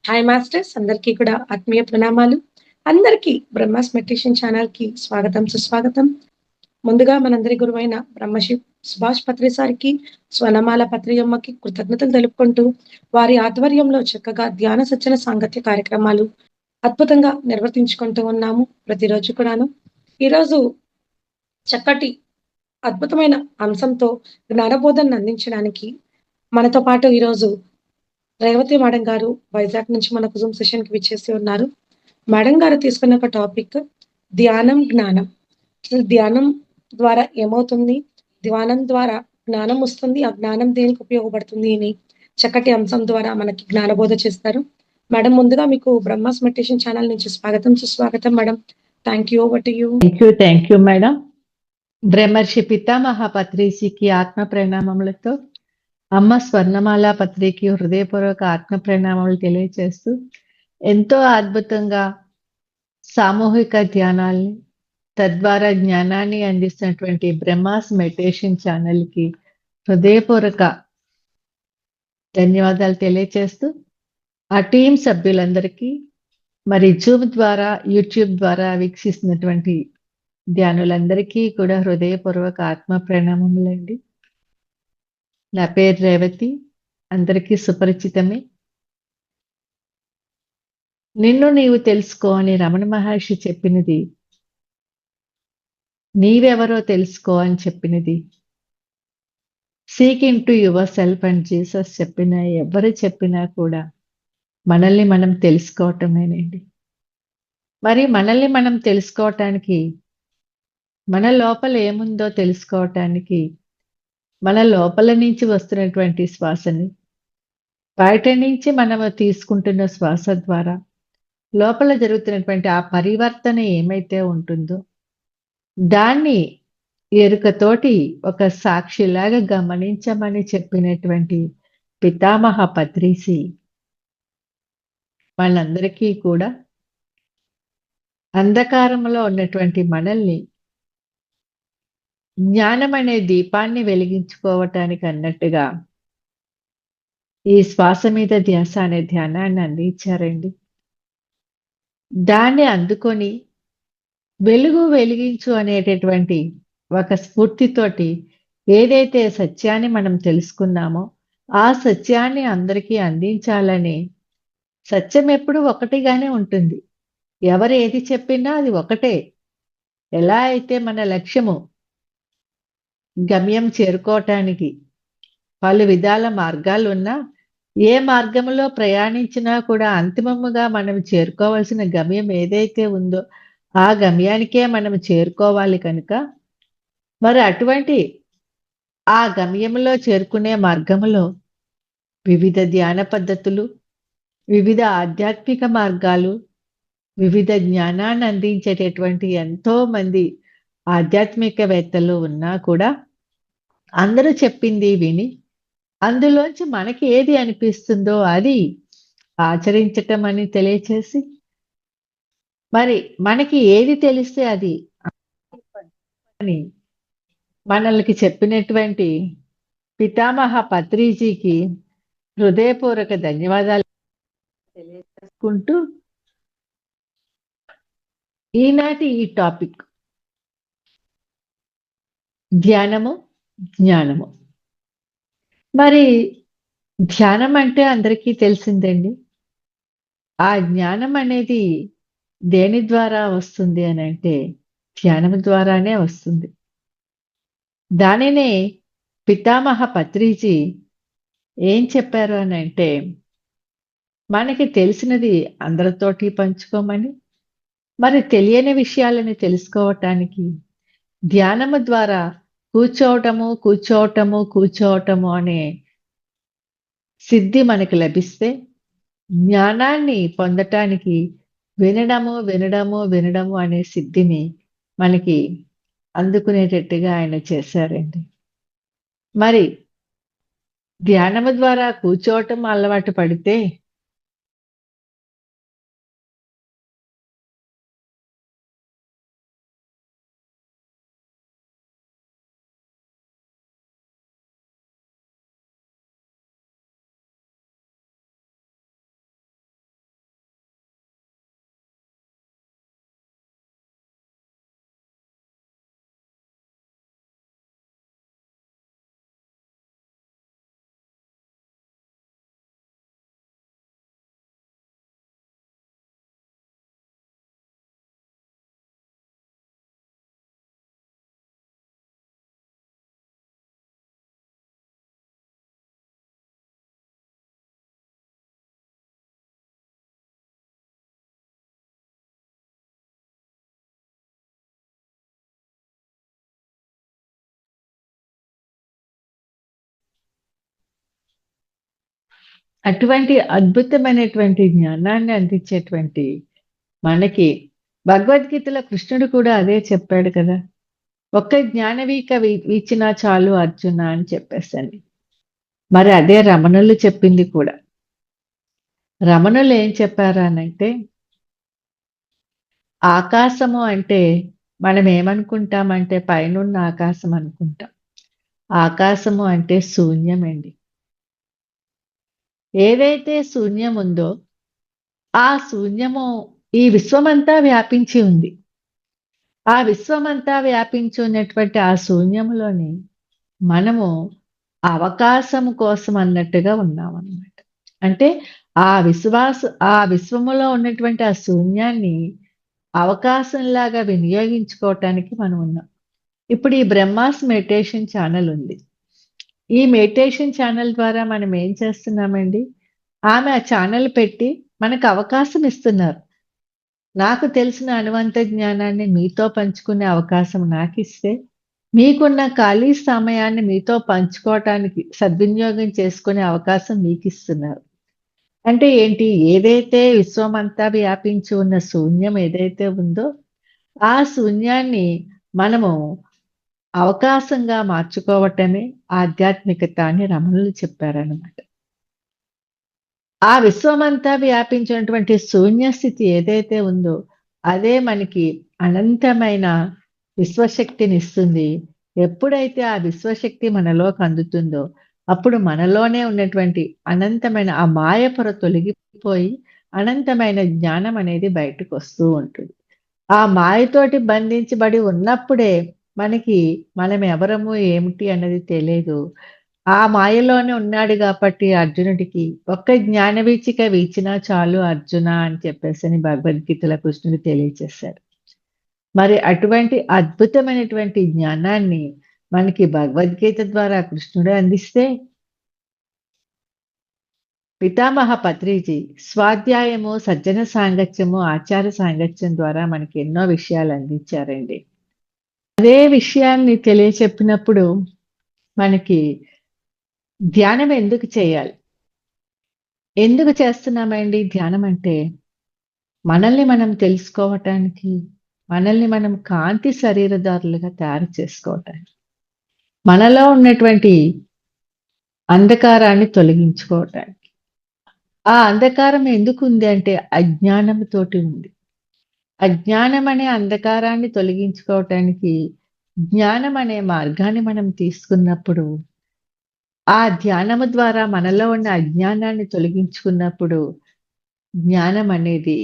Hi masters అందరికీ కూడా ఆత్మీయ ప్రణామాలు. అందరికీ బ్రహ్మాస్ మెడిటేషన్ ఛానల్‌కి స్వాగతం, సుస్వాగతం. ముందుగా మనందరి గురువైన బ్రహ్మశ్రీ సుభాష్ పత్రి సార్‌కి, స్వనమాల పత్రియమ్మకి కృతజ్ఞతలు తెలుపుకుంటూ, వారి ఆధ్వర్యంలో చక్కగా ధ్యాన సజ్జన సాంగత్య కార్యక్రమాలు అద్భుతంగా నిర్వర్తించుకుంటూ ఉన్నాము ప్రతిరోజు కూడాను. ఈరోజు చక్కటి అద్భుతమైన అంశంతో జ్ఞానబోధనను అందించడానికి మనతో పాటు ఈరోజు రేవతి మేడం గారు వైజాగ్ నుంచి మనకు జూమ్ సెషన్‌కి విచ్చేసి ఉన్నారు. మేడం గారు తీసుకున్న ఒక టాపిక్ ధ్యానం, జ్ఞానం. అసలు ధ్యానం ద్వారా ఏమవుతుంది? ధ్యానం ద్వారా జ్ఞానం వస్తుంది. ఆ జ్ఞానం దేనికి ఉపయోగపడుతుంది అని చక్కటి అంశం ద్వారా మనకి జ్ఞానబోధ చేస్తారు. మేడం ముందుగా మీకు బ్రహ్మాస్ మెడిటేషన్ ఛానల్ నుంచి స్వాగతం, సుస్వాగతం madam. Thank you. Over to you. Thank you madam. బ్రహ్మర్షి పితామహ పత్రిజీకి ఆత్మ ప్రణామములతో అమ్మ స్వర్ణమాల పత్రికి హృదయపూర్వక ఆత్మ ప్రణామములు తెలియజేస్తూ ఎంతో అద్భుతంగా సామూహిక ధ్యానాల్ని తద్వారా జ్ఞానాన్ని అందిస్తున్నటువంటి బ్రహ్మాస్ మెడిటేషన్ ఛానల్కి హృదయపూర్వక ధన్యవాదాలు తెలియజేస్తూ ఆ టీం సభ్యులందరికీ మరి జూమ్ ద్వారా యూట్యూబ్ ద్వారా వీక్షిస్తున్నటువంటి ధ్యానులందరికీ కూడా హృదయపూర్వక ఆత్మ ప్రణామములండి. నా పేరు రేవతి, అందరికీ సుపరిచితమే. నిన్ను నీవు తెలుసుకో అని రమణ మహర్షి చెప్పినది, నీవెవరో తెలుసుకో అని చెప్పినది, seek in to your self అని జీసస్ చెప్పిన ఎవరు చెప్పినా కూడా మనల్ని మనం తెలుసుకోవటమేనండి. మరి మనల్ని మనం తెలుసుకోవటానికి, మన లోపల ఏముందో తెలుసుకోవటానికి మన లోపల నుంచి వస్తున్నటువంటి శ్వాసని బయట నుంచి మనము తీసుకుంటున్న శ్వాస ద్వారా లోపల జరుగుతున్నటువంటి ఆ పరివర్తన ఏమైతే ఉంటుందో దాన్ని ఎరుకతోటి ఒక సాక్షిలాగా గమనించమని చెప్పినటువంటి పితామహ పత్రిసి మనందరికీ కూడా అంధకారంలో ఉన్నటువంటి మనల్ని జ్ఞానం అనే దీపాన్ని వెలిగించుకోవటానికి అన్నట్టుగా ఈ శ్వాస మీద ధ్యాస అనే ధ్యానాన్ని అందించారండి. దాన్ని అందుకొని వెలుగు వెలిగించు అనేటటువంటి ఒక స్ఫూర్తితోటి ఏదైతే సత్యాన్ని మనం తెలుసుకున్నామో ఆ సత్యాన్ని అందరికీ అందించాలని, సత్యం ఎప్పుడు ఒకటిగానే ఉంటుంది. ఎవరు ఏది చెప్పినా అది ఒకటే. ఎలా అయితే మన లక్ష్యము గమ్యం చేరుకోవటానికి పలు విధాల మార్గాలు ఉన్నా ఏ మార్గంలో ప్రయాణించినా కూడా అంతిమముగా మనం చేరుకోవాల్సిన గమ్యం ఏదైతే ఉందో ఆ గమ్యానికే మనం చేరుకోవాలి కనుక మరి అటువంటి ఆ గమ్యంలో చేరుకునే మార్గములో వివిధ ధ్యాన పద్ధతులు, వివిధ ఆధ్యాత్మిక మార్గాలు, వివిధ జ్ఞానాన్ని అందించేటటువంటి ఎంతో మంది ఆధ్యాత్మికవేత్తలు ఉన్నా కూడా అందరూ చెప్పింది విని అందులోంచి మనకి ఏది అనిపిస్తుందో అది ఆచరించటం అని తెలియచేసి, మరి మనకి ఏది తెలిస్తే అది అని మనల్ని చెప్పినటువంటి పితామహ పత్రిజీకి హృదయపూర్వక ధన్యవాదాలు తెలియజేసుకుంటూ ఈనాటి ఈ టాపిక్ ధ్యానము, జ్ఞానము. మరి ధ్యానం అంటే అందరికీ తెలిసిందండి. ఆ జ్ఞానం అనేది దేని ద్వారా వస్తుంది అని అంటే ధ్యానం ద్వారానే వస్తుంది. దానినే పితామహ పత్రిజీ ఏం చెప్పారు అని అంటే, మనకి తెలిసినది అందరితోటి పంచుకోమని, మరి తెలియని విషయాలని తెలుసుకోవటానికి ధ్యానము ద్వారా కూర్చోవటము అనే సిద్ధి మనకి లభిస్తే, జ్ఞానాన్ని పొందటానికి వినడము అనే సిద్ధిని మనకి అందుకునేటట్టుగా ఆయన చేశారండి. మరి ధ్యానము ద్వారా కూర్చోవటం అలవాటు పడితే అటువంటి అద్భుతమైనటువంటి జ్ఞానాన్ని అందించేటువంటి మనకి భగవద్గీతలో కృష్ణుడు కూడా అదే చెప్పాడు కదా! ఒక్క జ్ఞానవీక వీచినా చాలు అర్జున అని చెప్పేసని. మరి అదే రమణులు చెప్పింది కూడా. రమణులు ఏం చెప్పారు అనంటే, ఆకాశము అంటే మనం ఏమనుకుంటామంటే పైనున్న ఆకాశం అనుకుంటాం. ఆకాశము అంటే శూన్యమండి. ఏదైతే శూన్యం ఉందో ఆ శూన్యము ఈ విశ్వమంతా వ్యాపించి ఉంది. ఆ విశ్వమంతా వ్యాపించి ఉన్నటువంటి ఆ శూన్యములోని మనము అవకాశము కోసం అన్నట్టుగా ఉన్నామన్నమాట. అంటే ఆ విశ్వములో ఉన్నటువంటి ఆ శూన్యాన్ని అవకాశంలాగా వినియోగించుకోవటానికి మనం ఉన్నాం. ఇప్పుడు ఈ బ్రహ్మాస్ మెడిటేషన్ ఛానల్ ఉంది. ఈ మెడిటేషన్ ఛానల్ ద్వారా మనం ఏం చేస్తున్నామండి? ఆమె ఆ ఛానల్ పెట్టి మనకు అవకాశం ఇస్తున్నారు. నాకు తెలిసిన అనువంత జ్ఞానాన్ని మీతో పంచుకునే అవకాశం నాకిస్తే, మీకున్న ఖాళీ సమయాన్ని మీతో పంచుకోవటానికి సద్వినియోగం చేసుకునే అవకాశం మీకిస్తున్నారు. అంటే ఏంటి? ఏదైతే విశ్వమంతా వ్యాపించి ఉన్న శూన్యం ఏదైతే ఉందో, ఆ శూన్యాన్ని మనము అవకాశంగా మార్చుకోవటమే ఆధ్యాత్మికత అని రమణులు చెప్పారనమాట. ఆ విశ్వమంతా వ్యాపించినటువంటి శూన్య స్థితి ఏదైతే ఉందో, అదే మనకి అనంతమైన విశ్వశక్తినిస్తుంది. ఎప్పుడైతే ఆ విశ్వశక్తి మనలోకి అందుతుందో, అప్పుడు మనలోనే ఉన్నటువంటి అనంతమైన ఆ మాయ పొర తొలగిపోయి, అనంతమైన జ్ఞానం అనేది బయటకొస్తూ ఉంటుంది. ఆ మాయతోటి బంధించబడి ఉన్నప్పుడే మనకి మనం ఎవరము, ఏమిటి అన్నది తెలీదు. ఆ మాయలోనే ఉన్నాడు గాబట్టి అర్జునుడికి ఒక్క జ్ఞాన వీచిక వీచినా చాలు అర్జున అని చెప్పేసని భగవద్గీతలో కృష్ణుడు తెలియచేశారు. మరి అటువంటి అద్భుతమైనటువంటి జ్ఞానాన్ని మనకి భగవద్గీత ద్వారా కృష్ణుడే అందిస్తే, పితామహ పత్రిజీ స్వాధ్యాయము, సజ్జన సాంగత్యము, ఆచార సాంగత్యం ద్వారా మనకి ఎన్నో విషయాలు అందించారండి. అదే విషయాన్ని తెలియచెప్పినప్పుడు మనకి ధ్యానం ఎందుకు చేయాలి? ఎందుకు చేస్తున్నామండి ధ్యానం అంటే? మనల్ని మనం తెలుసుకోవటానికి, మనల్ని మనం కాంతి శరీరధారులుగా తయారు చేసుకోవటానికి, మనలో ఉన్నటువంటి అంధకారాన్ని తొలగించుకోవటానికి. ఆ అంధకారం ఎందుకుంది అంటే అజ్ఞానంతోటి ఉంది. అజ్ఞానం అనే అంధకారాన్ని తొలగించుకోవటానికి జ్ఞానం అనే మార్గాన్ని మనం తీసుకున్నప్పుడు, ఆ ధ్యానము ద్వారా మనలో ఉన్న అజ్ఞానాన్ని తొలగించుకున్నప్పుడు జ్ఞానం అనేది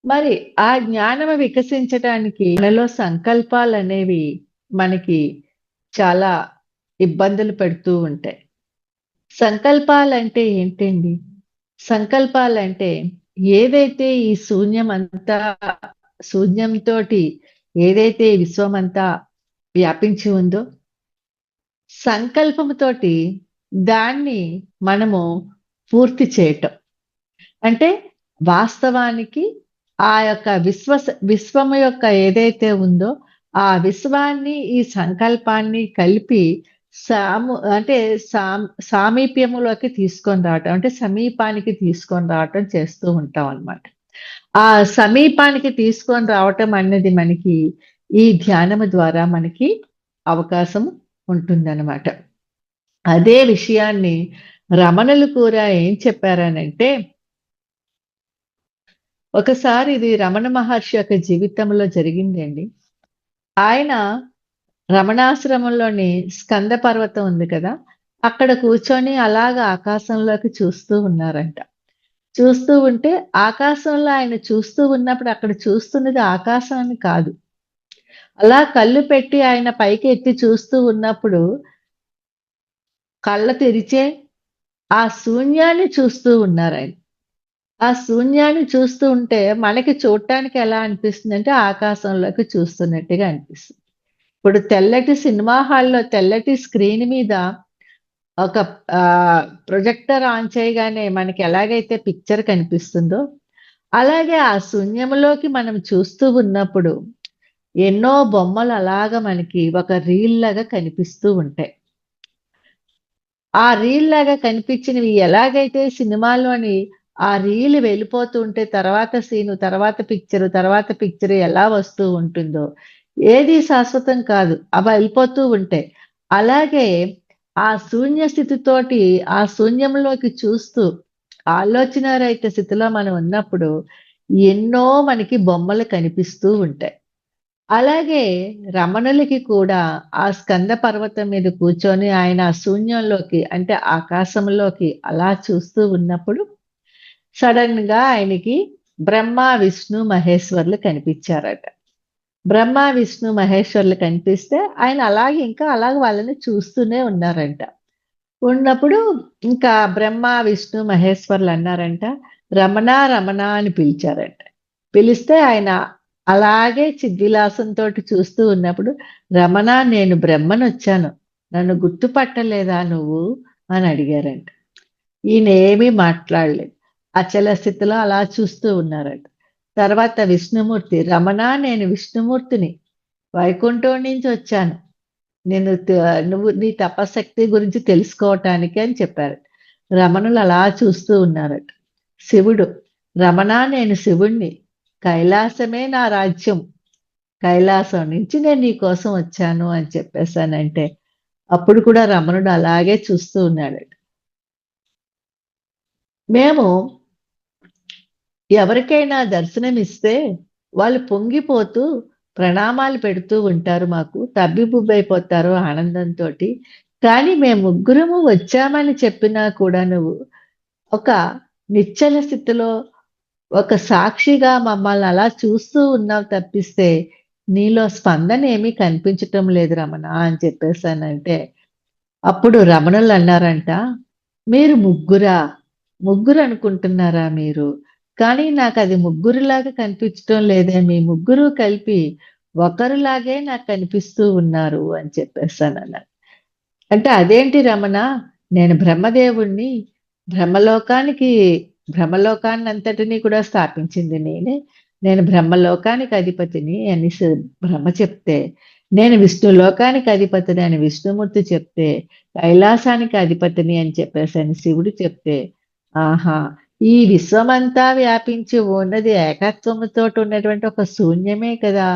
మరి ఆ జ్ఞానము వికసించటానికి మనలో సంకల్పాలనేవి మనకి చాలా ఇబ్బందులు పెడుతూ ఉంటాయి. సంకల్పాలంటే ఏంటండి? సంకల్పాలంటే ఏదైతే ఈ శూన్యంతోటి ఏదైతే ఈ విశ్వమంతా వ్యాపించి ఉందో, సంకల్పముతోటి దాన్ని మనము పూర్తి చేయటం. అంటే వాస్తవానికి ఆ యొక్క విశ్వము యొక్క ఏదైతే ఉందో, ఆ విశ్వాన్ని, ఈ సంకల్పాన్ని కలిపి అంటే సామీప్యములోకి తీసుకొని రావటం. అంటే సమీపానికి తీసుకొని రావటం చేస్తూ ఉంటాం అన్నమాట. ఆ సమీపానికి తీసుకొని రావటం అన్నది మనకి ఈ ధ్యానము ద్వారా మనకి అవకాశం ఉంటుందన్నమాట. అదే విషయాన్ని రమణులు కూడా ఏం చెప్పారనంటే, ఒకసారి ఇది రమణ మహర్షి యొక్క జీవితంలో జరిగిందండి. ఆయన రమణాశ్రమంలోని స్కంద పర్వతం ఉంది కదా! అక్కడ కూర్చొని అలాగా ఆకాశంలోకి చూస్తూ ఉన్నారంట. చూస్తూ ఉంటే ఆకాశంలో ఆయన చూస్తూ ఉన్నప్పుడు అక్కడ చూస్తున్నది ఆకాశాన్ని కాదు. అలా కళ్ళు పెట్టి ఆయన పైకి ఎత్తి చూస్తూ ఉన్నప్పుడు కళ్ళు తెరిచే ఆ శూన్యాన్ని చూస్తూ ఉన్నారాయన. ఆ శూన్యాన్ని చూస్తూ ఉంటే మనకి చూడటానికి ఎలా అనిపిస్తుందంటే ఆకాశంలోకి చూస్తున్నట్టుగా అనిపిస్తుంది. ఇప్పుడు తెల్లటి సినిమా హాల్‌లో తెల్లటి స్క్రీన్ మీద ఒక ప్రొజెక్టర్ ఆన్ చేయగానే మనకి ఎలాగైతే పిక్చర్ కనిపిస్తుందో, అలాగే ఆ శూన్యంలోకి మనం చూస్తూ ఉన్నప్పుడు ఎన్నో బొమ్మలు అలాగా మనకి ఒక రీల్ లాగా కనిపిస్తూ ఉంటాయి. ఆ రీల్ లాగా కనిపించినవి ఎలాగైతే సినిమాలోని ఆ రీల్ వెళ్ళిపోతూ ఉంటే తర్వాత సీను, తర్వాత పిక్చర్ ఎలా వస్తూ ఉంటుందో, ఏది శాశ్వతం కాదు. అవి వెళ్ళిపోతూ ఉంటాయి. అలాగే ఆ శూన్య స్థితితోటి ఆ శూన్యంలోకి చూస్తూ ఆలోచనారహిత స్థితిలో మనం ఉన్నప్పుడు ఎన్నో మనకి బొమ్మలు కనిపిస్తూ ఉంటాయి. అలాగే రమణులకి కూడా ఆ స్కంద పర్వతం మీద కూర్చొని ఆయన ఆ శూన్యంలోకి అంటే ఆకాశంలోకి అలా చూస్తూ ఉన్నప్పుడు సడన్ గా ఆయనకి బ్రహ్మ విష్ణు మహేశ్వర్లు కనిపించారట. బ్రహ్మ విష్ణు మహేశ్వర్లు కనిపిస్తే ఆయన అలాగే ఇంకా అలాగే వాళ్ళని చూస్తూనే ఉన్నారంట. ఉన్నప్పుడు ఇంకా బ్రహ్మ విష్ణు మహేశ్వర్లు అన్నారంట, రమణ రమణ అని పిలిచారంట. పిలిస్తే ఆయన అలాగే చిద్విలాసంతో చూస్తూ ఉన్నప్పుడు, రమణ నేను బ్రహ్మనొచ్చాను, నన్ను గుర్తుపట్టలేదా నువ్వు అని అడిగారంట. ఈయన ఏమీ మాట్లాడలేదు. అచల స్థితిలో అలా చూస్తూ ఉన్నారట. తర్వాత విష్ణుమూర్తి, రమణ నేను విష్ణుమూర్తిని, వైకుంఠం నుంచి వచ్చాను, నేను నువ్వు నీ తపశక్తి గురించి తెలుసుకోవటానికి అని చెప్పారు. రమణులు అలా చూస్తూ ఉన్నారట. శివుడు, రమణ నేను శివుణ్ణి, కైలాసమే నా రాజ్యం, కైలాసం నుంచి నేను నీ కోసం వచ్చాను అని చెప్పేశానంటే అప్పుడు కూడా రమణుడు అలాగే చూస్తూ ఉన్నాడట. మేము ఎవరికైనా దర్శనమిస్తే వాళ్ళు పొంగిపోతూ ప్రణామాలు పెడుతూ ఉంటారు, మాకు తబ్బిబుబ్బైపోతారు ఆనందంతోటి. కానీ మేము ముగ్గురము వచ్చామని చెప్పినా కూడా నువ్వు ఒక నిశ్చల స్థితిలో ఒక సాక్షిగా మమ్మల్ని అలా చూస్తూ ఉన్నావు తప్పిస్తే నీలో స్పందన ఏమీ కనిపించటం లేదు రమణ అని చెప్పేసానంటే అప్పుడు రమణులు అన్నారంట, మీరు ముగ్గురా? ముగ్గురు అనుకుంటున్నారా మీరు? కానీ నాకు అది ముగ్గురులాగా కనిపించటం లేదే, మీ ముగ్గురు కలిపి ఒకరిలాగే నాకు కనిపిస్తూ ఉన్నారు అని చెప్పేసానన్నారు. అంటే అదేంటి రమణ, నేను బ్రహ్మదేవుణ్ణి, బ్రహ్మలోకానికి బ్రహ్మలోకాన్నంతటినీ కూడా స్థాపించింది నేనే, నేను బ్రహ్మలోకానికి అధిపతిని అని బ్రహ్మ చెప్తే, నేను విష్ణులోకానికి అధిపతిని అని విష్ణుమూర్తి చెప్తే, కైలాసానికి అధిపతిని అని చెప్పేసి అని శివుడు చెప్తే, ఆహా ఈ విశ్వమంతా వ్యాపించి ఉన్నది ఏకత్వముతో ఉన్నటువంటి ఒక శూన్యమే కదా,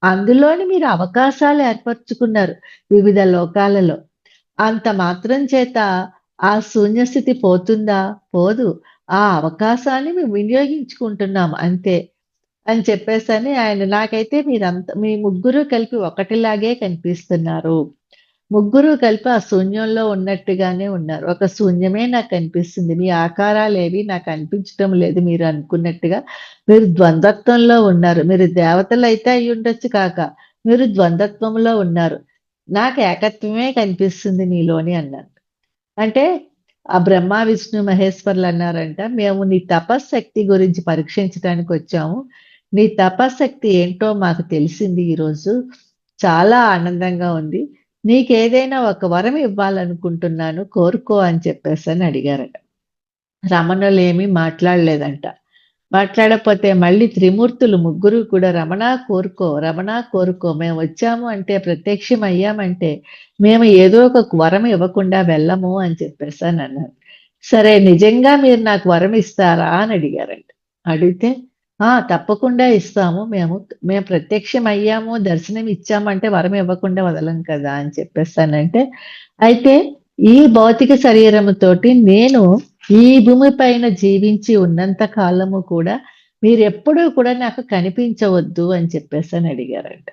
అందులోని మీరు అవకాశాలు ఏర్పరచుకున్నారు వివిధ లోకాలలో. అంత మాత్రం చేత ఆ శూన్యస్థితి పోతుందా? పోదు. ఆ అవకాశాన్ని మేము వినియోగించుకుంటున్నాం అంతే అని చెప్పేసని ఆయన, నాకైతే మీ ముగ్గురు కలిపి ఒకటిలాగే కనిపిస్తున్నారు. ముగ్గురు కలిపి ఆ శూన్యంలో ఉన్నట్టుగానే ఉన్నారు. ఒక శూన్యమే నాకు కనిపిస్తుంది. మీ ఆకారాలేవి నాకు అనిపించటం లేదు మీరు అనుకున్నట్టుగా. మీరు ద్వంద్వత్వంలో ఉన్నారు. మీరు దేవతలైతే అయ్యుండొచ్చు కాక, మీరు ద్వంద్వత్వంలో ఉన్నారు. నాకు ఏకత్వమే కనిపిస్తుంది మీలోని అన్నారు. అంటే ఆ బ్రహ్మ విష్ణు మహేశ్వర్లు అన్నారంట, మేము నీ తపశ్శక్తి గురించి పరీక్షించడానికి వచ్చాము. నీ తపశ్శక్తి ఏంటో మాకు తెలిసింది ఈరోజు. చాలా ఆనందంగా ఉంది. నీకేదైనా ఒక వరం ఇవ్వాలనుకుంటున్నాను, కోరుకో అని చెప్పేసని అడిగారట. రమణులు ఏమీ మాట్లాడలేదంట. మాట్లాడకపోతే మళ్ళీ త్రిమూర్తులు ముగ్గురు కూడా రమణ కోరుకో, రమణ కోరుకో, మేము వచ్చాము అంటే ప్రత్యక్షం అయ్యామంటే మేము ఏదో ఒక వరం ఇవ్వకుండా వెళ్ళము అని చెప్పేసాను అన్నారు. సరే నిజంగా మీరు నాకు వరం ఇస్తారా అని అడిగారంట. అడిగితే తప్పకుండా ఇస్తాము, మేము ప్రత్యక్షం అయ్యాము దర్శనం ఇచ్చామంటే వరం ఇవ్వకుండా వదలం కదా అని చెప్పేస్తానంటే, అయితే ఈ భౌతిక శరీరముతోటి నేను ఈ భూమి పైన జీవించి ఉన్నంత కాలము కూడా మీరెప్పుడూ కూడా నాకు కనిపించవద్దు అని చెప్పేసని అడిగారంట.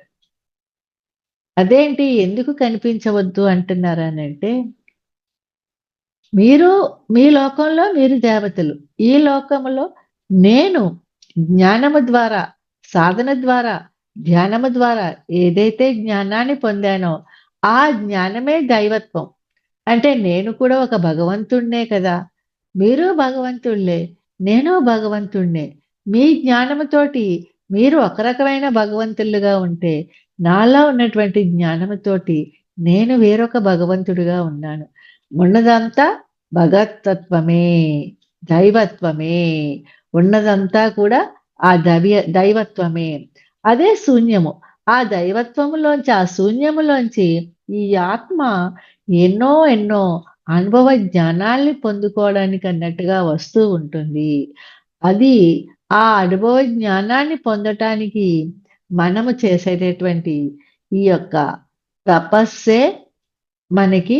అదేంటి ఎందుకు కనిపించవద్దు అంటున్నారనంటే, మీరు మీ లోకంలో మీరు దేవతలు, ఈ లోకములో నేను జ్ఞానము ద్వారా, సాధన ద్వారా, ధ్యానము ద్వారా ఏదైతే జ్ఞానాన్ని పొందానో ఆ జ్ఞానమే దైవత్వం. అంటే నేను కూడా ఒక భగవంతుడినే కదా, మీరు భగవంతుళ్ళే, నేను భగవంతుడినే. మీ జ్ఞానముతోటి మీరు ఒక రకమైన భగవంతులుగా ఉంటే, నాలో ఉన్నటువంటి జ్ఞానముతోటి నేను వేరొక భగవంతుడిగా ఉన్నాను. ఉన్నదంతా భగవతత్వమే, దైవత్వమే. ఉన్నదంతా కూడా ఆ దైవత్వమే. అదే శూన్యము. ఆ దైవత్వములోంచి, ఆ శూన్యములోంచి ఈ ఆత్మ ఎన్నో ఎన్నో అనుభవ జ్ఞానాల్ని పొందుకోవడానికి అన్నట్టుగా వస్తూ ఉంటుంది. అది ఆ అనుభవ జ్ఞానాన్ని పొందటానికి మనము చేసేటటువంటి ఈ యొక్క తపస్సే మనకి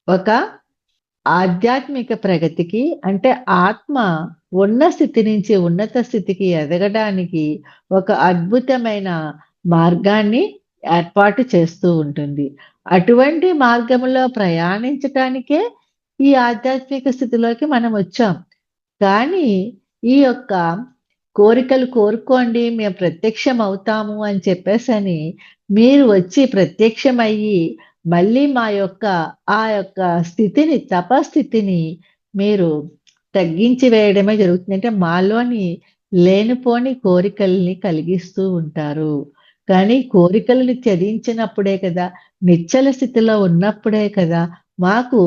ఒక ఆధ్యాత్మిక ప్రగతికి, అంటే ఆత్మ ఉన్న స్థితి నుంచి ఉన్నత స్థితికి ఎదగడానికి ఒక అద్భుతమైన మార్గాన్ని ఏర్పాటు చేస్తూ ఉంటుంది. అటువంటి మార్గంలో ప్రయాణించటానికే ఈ ఆధ్యాత్మిక స్థితిలోకి మనం వచ్చాం. కానీ ఈ యొక్క కోరికలు కోరుకోండి మేము ప్రత్యక్షం అవుతాము అని చెప్పేసని మీరు వచ్చి ప్రత్యక్షమయ్యి మళ్ళీ మా యొక్క ఆ యొక్క స్థితిని, తపస్థితిని మీరు తగ్గించి వేయడమే జరుగుతుంది. అంటే మాలోని లేనిపోని కోరికల్ని కలిగిస్తూ ఉంటారు. కానీ కోరికలను త్యజించినప్పుడే కదా, నిశ్చల స్థితిలో ఉన్నప్పుడే కదా మాకు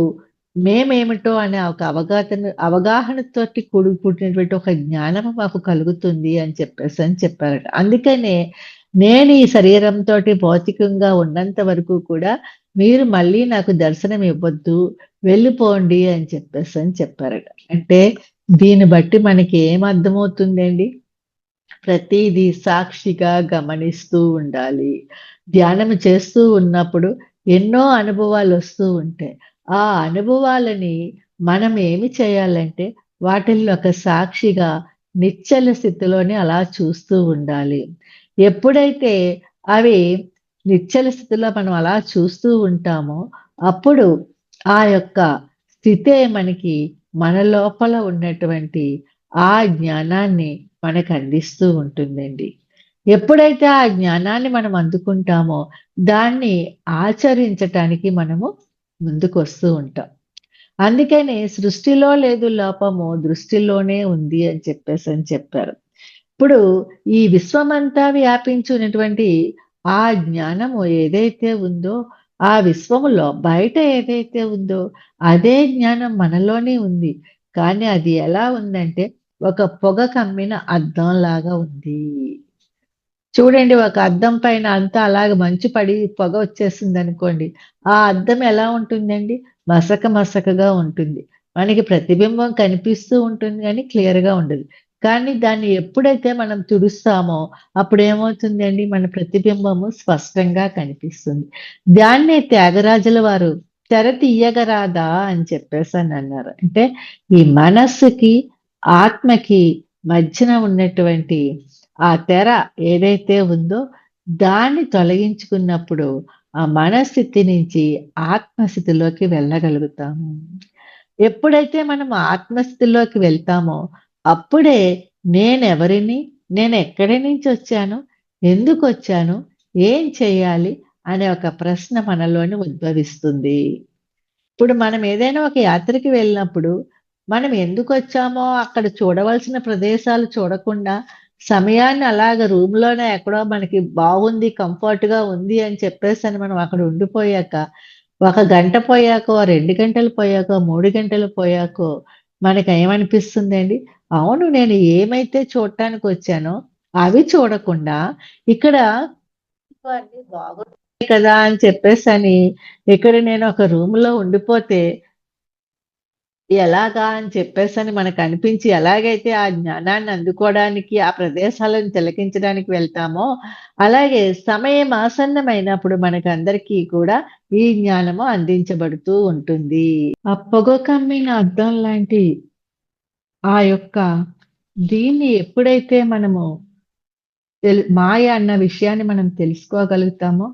మేమేమిటో అనే ఒక అవగాహనతోటి కూడుకున్నటువంటి ఒక జ్ఞానము మాకు కలుగుతుంది అని చెప్పేసని చెప్పారట. అందుకనే నేను ఈ శరీరంతోటి భౌతికంగా ఉన్నంత వరకు కూడా మీరు మళ్ళీ నాకు దర్శనం ఇవ్వద్దు, వెళ్ళిపోండి అని చెప్పేసని చెప్పారట. అంటే దీన్ని బట్టి మనకి ఏం అర్థమవుతుందండి? ప్రతీదీ సాక్షిగా గమనిస్తూ ఉండాలి. ధ్యానం చేస్తూ ఉన్నప్పుడు ఎన్నో అనుభవాలు వస్తూ ఉంటాయి. ఆ అనుభవాలని మనం ఏమి చేయాలంటే వాటిల్లో ఒక సాక్షిగా నిశ్చల స్థితిలోనే అలా చూస్తూ ఉండాలి. ఎప్పుడైతే అవి నిశ్చల స్థితిలో మనం అలా చూస్తూ ఉంటామో అప్పుడు ఆ యొక్క స్థితే మనకి మన లోపల ఉన్నటువంటి ఆ జ్ఞానాన్ని మనకు అందిస్తూ ఉంటుందండి. ఎప్పుడైతే ఆ జ్ఞానాన్ని మనం అందుకుంటామో దాన్ని ఆచరించటానికి మనము ముందుకొస్తూ ఉంటాం. అందుకని సృష్టిలో లేదు లోపము దృష్టిలోనే ఉంది అని చెప్పేసని చెప్పారు. ఇప్పుడు ఈ విశ్వమంతా వ్యాపించినటువంటి ఆ జ్ఞానము ఏదైతే ఉందో, ఆ విశ్వములో బయట ఏదైతే ఉందో అదే జ్ఞానం మనలోనే ఉంది. కానీ అది ఎలా ఉందంటే ఒక పొగ కమ్మిన అద్దంలాగా ఉంది. చూడండి, ఒక అద్దం పైన అంతా అలాగ మంచు పడి పొగ వచ్చేసిందనుకోండి. ఆ అద్దం ఎలా ఉంటుందండి? మసక మసకగా ఉంటుంది. మనకి ప్రతిబింబం కనిపిస్తూ ఉంటుంది గానీ క్లియర్‌గా ఉండదు. కానీ దాన్ని ఎప్పుడైతే మనం తుడుస్తామో అప్పుడేమవుతుందండి? మన ప్రతిబింబము స్పష్టంగా కనిపిస్తుంది. దాన్నే త్యాగరాజుల వారు తెర తీయగరాదా అని చెప్పేసనన్నారు. అంటే ఈ మనస్సుకి, ఆత్మకి మధ్యన ఉన్నటువంటి ఆ తెర ఏదైతే ఉందో దాన్ని తొలగించుకున్నప్పుడు ఆ మనస్థితి నుంచి ఆత్మస్థితిలోకి వెళ్ళగలుగుతాము. ఎప్పుడైతే మనం ఆత్మస్థితిలోకి వెళ్తామో అప్పుడే నేనెవరిని? నేనెక్కడి నుంచొచ్చాను? ఎందుకొచ్చాను? ఏం చేయాలి? అనే ఒక ప్రశ్న మనలోని ఉద్భవిస్తుంది. ఇప్పుడు మనం ఏదైనా ఒక యాత్రకి వెళ్ళినప్పుడు, మనం ఎందుకొచ్చామో అక్కడ చూడవలసిన ప్రదేశాలు చూడకుండా, సమయాన్ని అలాగ రూమ్‌లోనే ఎక్కడో మనకి బాగుంది, కంఫర్ట్‌గా ఉంది అని చెప్పేసని మనం అక్కడ ఉండిపోయాక, ఒక గంట పోయాకో, 2 గంటలు పోయాకో, 3 గంటలు పోయాకో మనకేమనిపిస్తుందండి? అవును, నేను ఏమైతే చూడటానికొచ్చానో అవి చూడకుండా ఇక్కడ అన్నీ బాగున్నాయి కదా అని చెప్పేసని ఇక్కడ నేను ఒక రూమ్‌లో ఉండిపోతే ఎలాగా అని చెప్పేసని మనకనిపించి ఎలాగైతే ఆ జ్ఞానాన్ని అందుకోవడానికి, ఆ ప్రదేశాలను తిలకించడానికి వెళ్తామో, అలాగే సమయం ఆసన్నమైనప్పుడు మనకందరికీ కూడా ఈ జ్ఞానము అందించబడుతూ ఉంటుంది. ఆ పొగ కమ్మిన అద్దం లాంటి ఆ యొక్క దీన్ని ఎప్పుడైతే మనము మాయ అన్న విషయాన్ని మనం తెలుసుకోగలుగుతామో,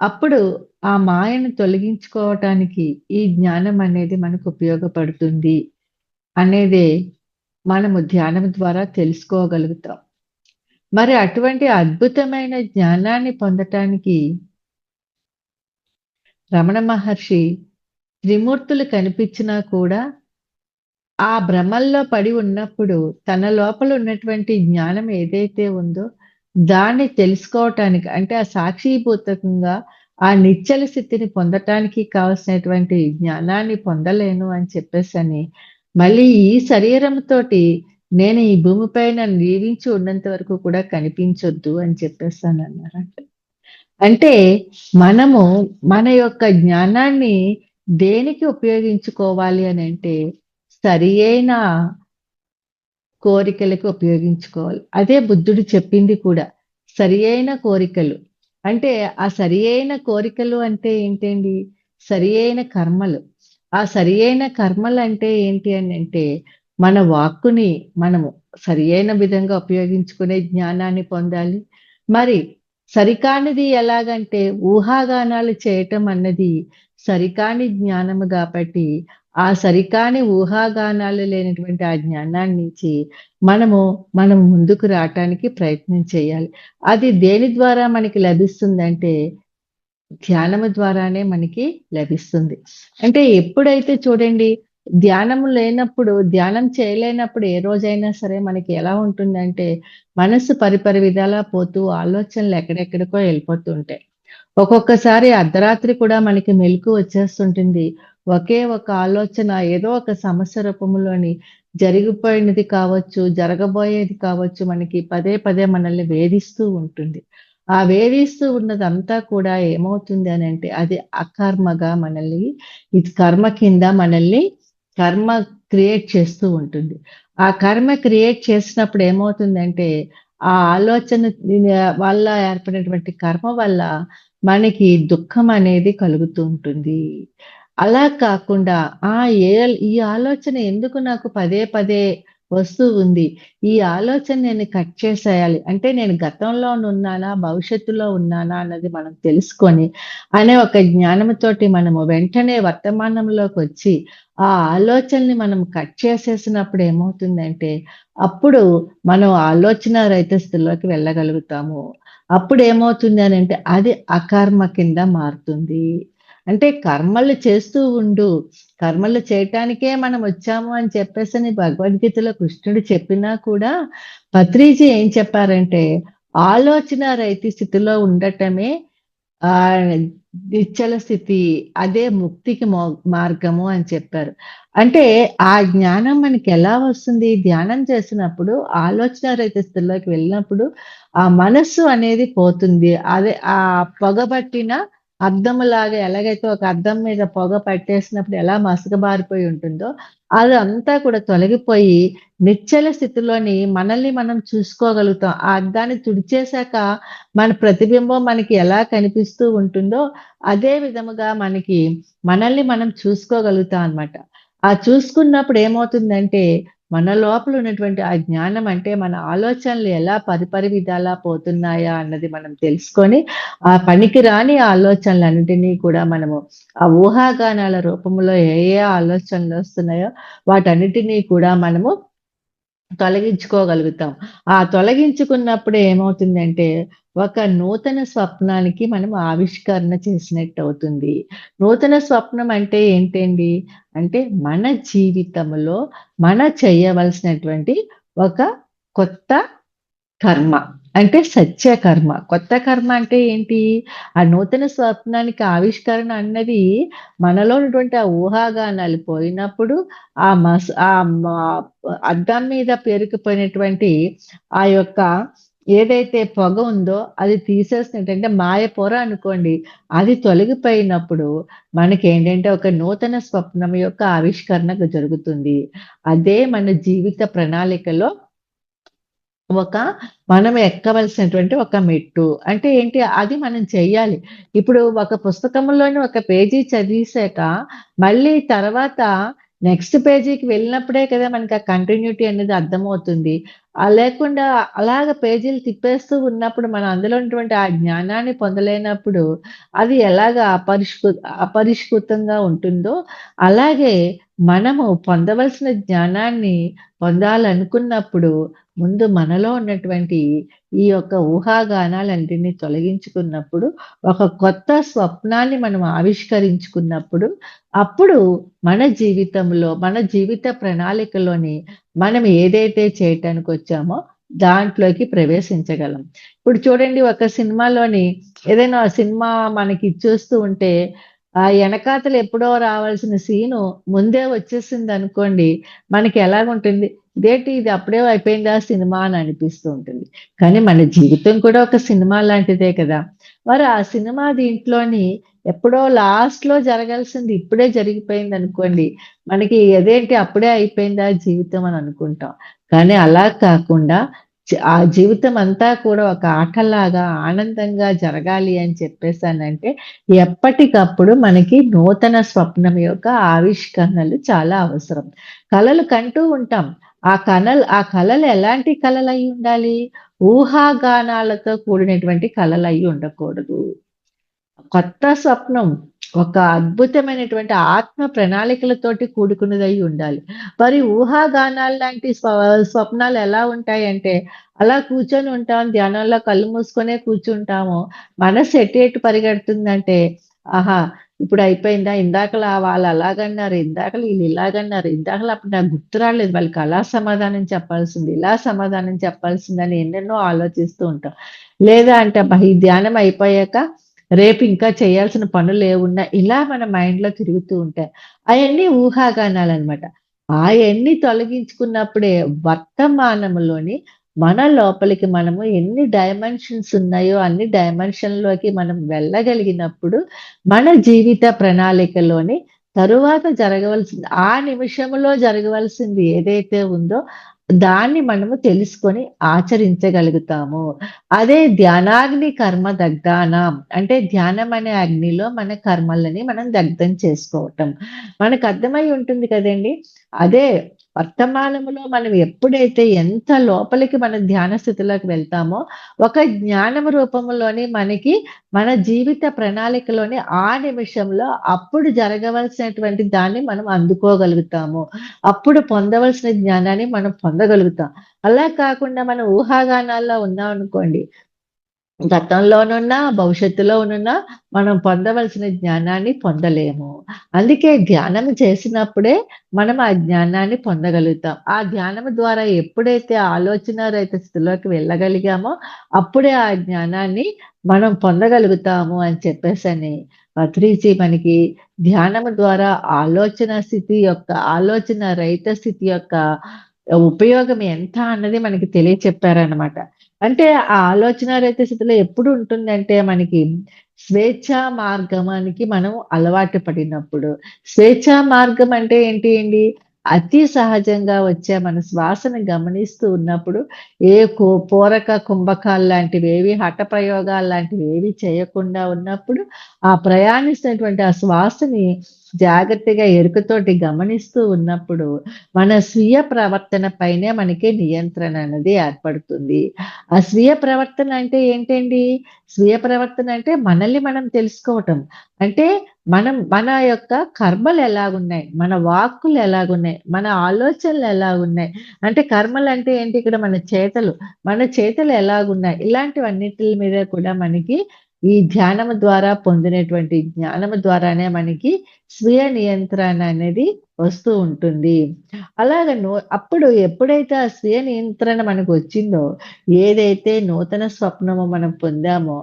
అప్పుడు ఆ మాయను తొలగించుకోవటానికి ఈ జ్ఞానం అనేది మనకు ఉపయోగపడుతుంది అనేదే మనము ధ్యానం ద్వారా తెలుసుకోగలుగుతాం. మరి అటువంటి అద్భుతమైన జ్ఞానాన్ని పొందటానికి రమణ మహర్షి త్రిమూర్తులు కనిపించినా కూడా ఆ భ్రమల్లో పడి ఉన్నప్పుడు తన లోపల ఉన్నటువంటి జ్ఞానం ఏదైతే ఉందో దాన్ని తెలుసుకోవటానికి, అంటే ఆ సాక్షీభూతకంగా ఆ నిశ్చల స్థితిని పొందటానికి కావాల్సినటువంటి జ్ఞానాన్ని పొందలేను అని చెప్పేసని మళ్ళీ ఈ శరీరంతోటి నేను ఈ భూమిపైన జీవించి ఉన్నంత వరకు కూడా కనిపించొద్దు అని చెప్పేసానన్నారంట. అంటే మనము మన యొక్క జ్ఞానాన్ని దేనికి ఉపయోగించుకోవాలి అని అంటే సరి అయిన కోరికలకు ఉపయోగించుకోవాలి. అదే బుద్ధుడు చెప్పింది కూడా. సరి అయిన కోరికలు. అంటే ఆ సరి అయిన కోరికలు అంటే ఏంటండి? సరి అయిన కర్మలు. ఆ సరి అయిన కర్మలంటే ఏంటి అనంటే, మన వాక్కుని మనము సరి అయిన విధంగా ఉపయోగించుకునే జ్ఞానాన్ని పొందాలి. మరి సరికానిది ఎలాగంటే ఊహాగానాలు చేయటం అన్నది సరికాని జ్ఞానము గాబట్టి, ఆ సరికాని ఊహాగానాలు లేనటువంటి ఆ జ్ఞానాన్నించి మనం ముందుకు రాటానికి ప్రయత్నం చేయాలి. అది దేని ద్వారా మనకి లభిస్తుందంటే, ధ్యానము ద్వారానే మనకి లభిస్తుంది. అంటే ఎప్పుడైతే చూడండి, ధ్యానం చేయలేనప్పుడు ఏ రోజైనా సరే మనకి ఎలా ఉంటుందంటే, మనసు పరిపరి విధాలా పోతూ ఆలోచనలు ఎక్కడెక్కడికో ఎళ్ళిపోతూ ఉంటాయి. ఒక్కొక్కసారి అర్ధరాత్రి కూడా మనకి మెలుకువ వచ్చేస్తుంటుంది. ఒకే ఒక ఆలోచన ఏదో ఒక సమస్య రూపంలోని జరిగిపోయినది కావచ్చు, జరగబోయేది కావచ్చు, మనకి పదే పదే మనల్ని వేధిస్తూ ఉంటుంది. ఆ వేధిస్తూ ఉన్నదంతా కూడా ఏమవుతుంది అనంటే, అది అకర్మగా మనల్ని ఇది కర్మ కింద మనల్ని కర్మ క్రియేట్ చేస్తూ ఉంటుంది. ఆ కర్మ క్రియేట్ చేసినప్పుడు ఏమవుతుందంటే, ఆ ఆలోచన వల్ల ఏర్పడినటువంటి కర్మ వల్ల మనకి దుఃఖం అనేది కలుగుతూ ఉంటుంది. అలా కాకుండా ఆ! ఈ ఆలోచన ఎందుకు నాకు పదే పదే వస్తూ ఉంది. ఈ ఆలోచన నేను కట్ చేసేయాలి. అంటే నేను గతంలోనున్నానా? భవిష్యత్తులో ఉన్నానా? అన్నది మనం తెలుసుకొని, అనే ఒక జ్ఞానంతోటి మనము వెంటనే వర్తమానంలోకొచ్చి, ఆ ఆలోచనని మనం కట్ చేసేసినప్పుడు ఏమవుతుందంటే, అప్పుడు మనం ఆలోచన రహిత స్థితిలోకి వెళ్ళగలుగుతాము. అప్పుడేమవుతుంది అనంటే, అది అకర్మ కింద మారుతుంది. అంటే కర్మలు చేస్తూ ఉండు. కర్మలు చేయటానికే మనమొచ్చాము అని చెప్పేసని భగవద్గీతలో కృష్ణుడు చెప్పినా కూడా, పత్రిజీ ఏం చెప్పారంటే, ఆలోచన రహిత స్థితిలో ఉండటమే ఆహ్, నిశ్చల స్థితి. అదే ముక్తికి మార్గము అని చెప్పారు. అంటే ఆ జ్ఞానం మనకెలా వస్తుంది? ధ్యానం చేసినప్పుడు ఆలోచన రహిత స్థితిలోకి వెళ్ళినప్పుడు, ఆ మనస్సు అనేది పోతుంది. అదే పొగబట్టిన అద్దములాగా ఎలాగైతే ఒక అద్దం మీద పొగ పట్టేసినప్పుడు ఎలా మసకబారిపోయి ఉంటుందో, అదంతా కూడా తొలగిపోయి నిశ్చల స్థితిలోని మనల్ని మనం చూసుకోగలుగుతాం. ఆ అద్దాన్ని తుడిచేశాక మన ప్రతిబింబం మనకి ఎలా కనిపిస్తూ ఉంటుందో, అదే విధముగా మనల్ని మనం చూసుకోగలుగుతాం అనమాట. ఆ చూసుకున్నప్పుడు ఏమవుతుందంటే, మన లోపల ఉన్నటువంటి ఆ జ్ఞానం అంటే మన ఆలోచనలు ఎలా పరిపరి విధాలా పోతున్నాయా అన్నది మనం తెలుసుకొని, ఆ పనికిరాని ఆలోచనలన్నిటినీ కూడా మనము ఆ ఊహాగానాల రూపంలో ఏ ఏ ఆలోచనలొస్తున్నాయో వాటన్నిటినీ కూడా మనము తొలగించుకోగలుగుతాం. ఆ తొలగించుకున్నప్పుడు ఏమవుతుందంటే, ఒక నూతన స్వప్నానికి మనం ఆవిష్కరణ చేసినట్టవుతుంది. నూతన స్వప్నం అంటే ఏంటండి? అంటే మన జీవితంలో చేయవలసినటువంటి ఒక కొత్త కర్మ. అంటే సత్య కర్మ. కొత్త కర్మ అంటే ఏంటి? ఆ నూతన స్వప్నానికి ఆవిష్కరణ అన్నది మనలో ఉన్నటువంటి ఆ ఊహాగానాలు పోయినప్పుడు, ఆ మస్ ఆహ్, మా అద్దం మీద పేరుకుపోయినటువంటి ఆ యొక్క ఏదైతే పొగ ఉందో అది తీసేసినట్టు అంటే మాయ పొర అనుకోండి. అది తొలగిపోయినప్పుడు మనకేంటంటే ఒక నూతన స్వప్నం యొక్క ఆవిష్కరణ జరుగుతుంది. అదే మన జీవిత ప్రణాళికలో ఒక మనం ఎక్కవలసినటువంటి ఒక మెట్టు. అంటే ఏంటి? అది మనం చెయ్యాలి. ఇప్పుడు ఒక పుస్తకంలోని ఒక పేజీ చదివేశాక, మళ్ళీ తర్వాత నెక్స్ట్ పేజీకి వెళ్ళినప్పుడే కదా మనకి ఆ కంటిన్యూటీ అనేది అర్థమవుతుంది. లేకుండా అలాగ పేజీలు తిప్పేస్తూ ఉన్నప్పుడు మనం అందులో ఉన్నటువంటి ఆ జ్ఞానాన్ని పొందలేనప్పుడు, అది ఎలాగా అపరిష్కృతంగా ఉంటుందో, అలాగే మనము పొందవలసిన జ్ఞానాన్ని పొందాలనుకున్నప్పుడు ముందు మనలో ఉన్నటువంటి ఈ యొక్క ఊహాగానాలన్నిటిని తొలగించుకున్నప్పుడు, ఒక కొత్త స్వప్నాన్ని మనం ఆవిష్కరించుకున్నప్పుడు, అప్పుడు మన జీవితంలో, మన జీవిత ప్రణాళికలోని మనం ఏదైతే చేయటానికొచ్చామో దాంట్లోకి ప్రవేశించగలం. ఇప్పుడు చూడండి ఒక సినిమాలోని ఏదైనా సినిమా మనకి చూస్తూ ఉంటే, ఆ ఎనకాతల ఎప్పుడో రావాల్సిన సీను ముందే వచ్చేసిందనుకోండి, మనకి ఎలాగుంటుంది? ఇదేంటి ఇది అప్పుడే అయిపోయిందా సినిమా అని అనిపిస్తూ ఉంటుంది. కానీ మన జీవితం కూడా ఒక సినిమా లాంటిదే కదా! మరి ఆ సినిమా దీంట్లోని ఎప్పుడో లాస్ట్‌లో జరగాల్సింది ఇప్పుడే జరిగిపోయింది అనుకోండి. మనకి అదేంటి అప్పుడే అయిపోయిందా జీవితం అని అనుకుంటాం. కానీ అలా కాకుండా ఆ జీవితం అంతా కూడా ఒక ఆటలాగా ఆనందంగా జరగాలి అని చెప్పేసానంటే ఎప్పటికప్పుడు మనకి నూతన స్వప్నం యొక్క ఆవిష్కరణలు చాలా అవసరం. కలలు కంటూ ఉంటాం. ఆ కలలు ఎలాంటి కలలయి ఉండాలి? ఊహాగానాలతో కూడినటువంటి కలలయి ఉండకూడదు. కొత్త స్వప్నం ఒక అద్భుతమైనటువంటి ఆత్మ ప్రణాళికలతోటి కూడుకున్నదై ఉండాలి. మరి ఊహాగానాలు లాంటి స్వప్నాలు ఎలా ఉంటాయంటే, అలా కూర్చొని ఉంటాం, ధ్యానంలో కళ్ళు మూసుకొనే కూర్చుంటాము. మనసు ఎటు పరిగెడుతుందంటే, ఆహా! ఇప్పుడు అయిపోయిందా? ఇందాకల వాళ్ళు అలాగన్నారు, ఇందాకల ఈళ్ళు ఇలాగన్నారు, ఇందాకల అప్పుడు నాకు గుర్తు రాలేదు. వాళ్ళకి అలా సమాధానం చెప్పాల్సింది, ఇలా సమాధానం చెప్పాల్సిందని ఎన్నెన్నో ఆలోచిస్తూ ఉంటాం. లేదా అంటే అబ్బా! ఈ ధ్యానం అయిపోయాక రేపు ఇంకా చేయాల్సిన పనులేవున్నా ఇలా మన మైండ్‌లో తిరుగుతూ ఉంటాయి. అయన్నీ ఊహాగానాలనమాట. ఆయన్ని తొలగించుకున్నప్పుడే వర్తమానంలోని మన లోపలికి మనము ఎన్ని డైమెన్షన్స్ ఉన్నాయో అన్ని డైమెన్షన్‌లోకి మనం వెళ్ళగలిగినప్పుడు మన జీవిత ప్రణాళికలోని తరువాత జరగవలసింది ఆ నిమిషంలో జరగవలసింది ఏదైతే ఉందో దాన్ని మనము తెలుసుకొని ఆచరించగలుగుతాము. అదే ధ్యానాగ్ని కర్మ దగ్ధానాం. అంటే ధ్యానం అనే అగ్నిలో మన కర్మలని మనం దగ్ధం చేసుకోవటం. మనకర్థమై ఉంటుంది కదండీ! అదే వర్తమానములో మనం ఎప్పుడైతే ఎంత లోపలికి మన ధ్యాన స్థితిలోకి వెళ్తామో, ఒక జ్ఞానము రూపంలోని మనకి మన జీవిత ప్రణాళికలోని ఆ నిమిషంలో అప్పుడు జరగవలసినటువంటి దాన్ని మనం అందుకోగలుగుతాము. అప్పుడు పొందవలసిన జ్ఞానాన్ని మనం పొందగలుగుతాం. అలా కాకుండా మనం ఊహాగానాల్లో ఉన్నామనుకోండి, గతంలోనున్నా, భవిష్యత్తులోనున్నా మనం పొందవలసిన జ్ఞానాన్ని పొందలేము. అందుకే ధ్యానం చేసినప్పుడే మనం ఆ జ్ఞానాన్ని పొందగలుగుతాం. ఆ ధ్యానము ద్వారా ఎప్పుడైతే ఆలోచన రహిత స్థితిలోకి వెళ్ళగలిగామో, అప్పుడే ఆ జ్ఞానాన్ని మనం పొందగలుగుతాము అని చెప్పేసని పత్రిజీ మనకి ధ్యానము ద్వారా ఆలోచన రహిత స్థితి యొక్క ఉపయోగం ఎంత అన్నది మనకి తెలియచెప్పారనమాట. అంటే ఆ ఆలోచన రహిత స్థితిలో ఎప్పుడు ఉంటుందంటే మనకి స్వేచ్ఛా మార్గమానికి మనం అలవాటు పడినప్పుడు. స్వేచ్ఛా మార్గం అంటే ఏంటి అండి? అతి సహజంగా వచ్చే మన శ్వాసను గమనిస్తూ ఉన్నప్పుడు పూరక కుంభకాల్లాంటివేవి హఠప్రయోగాల్లాంటివేవి చేయకుండా ఉన్నప్పుడు ఆ ప్రయాణిస్తున్నటువంటి ఆ శ్వాసని జాగ్రత్తగా ఎరుకతోటి గమనిస్తూ ఉన్నప్పుడు మన స్వీయ ప్రవర్తన పైనే మనకి నియంత్రణ అనేది ఏర్పడుతుంది. ఆ స్వీయ ప్రవర్తన అంటే ఏంటండి? స్వీయ ప్రవర్తన అంటే మనల్ని మనం తెలుసుకోవటం. అంటే మన యొక్క కర్మలు ఎలాగున్నాయి? మన వాక్కులు ఎలాగున్నాయి? మన ఆలోచనలు ఎలాగున్నాయి? అంటే కర్మలంటే ఏంటి? ఇక్కడ మన చేతలు. మన చేతలు ఎలాగున్నాయి? ఇలాంటివన్నిటిల మీద కూడా మనకి ఈ ధ్యానము ద్వారా పొందినటువంటి జ్ఞానము ద్వారానే మనకి స్వీయ నియంత్రణ అనేది వస్తూ ఉంటుంది. అలాగ అప్పుడు ఎప్పుడైతే ఆ స్వీయ నియంత్రణ మనకొచ్చిందో, ఏదైతే నూతన స్వప్నము మనం పొందామో,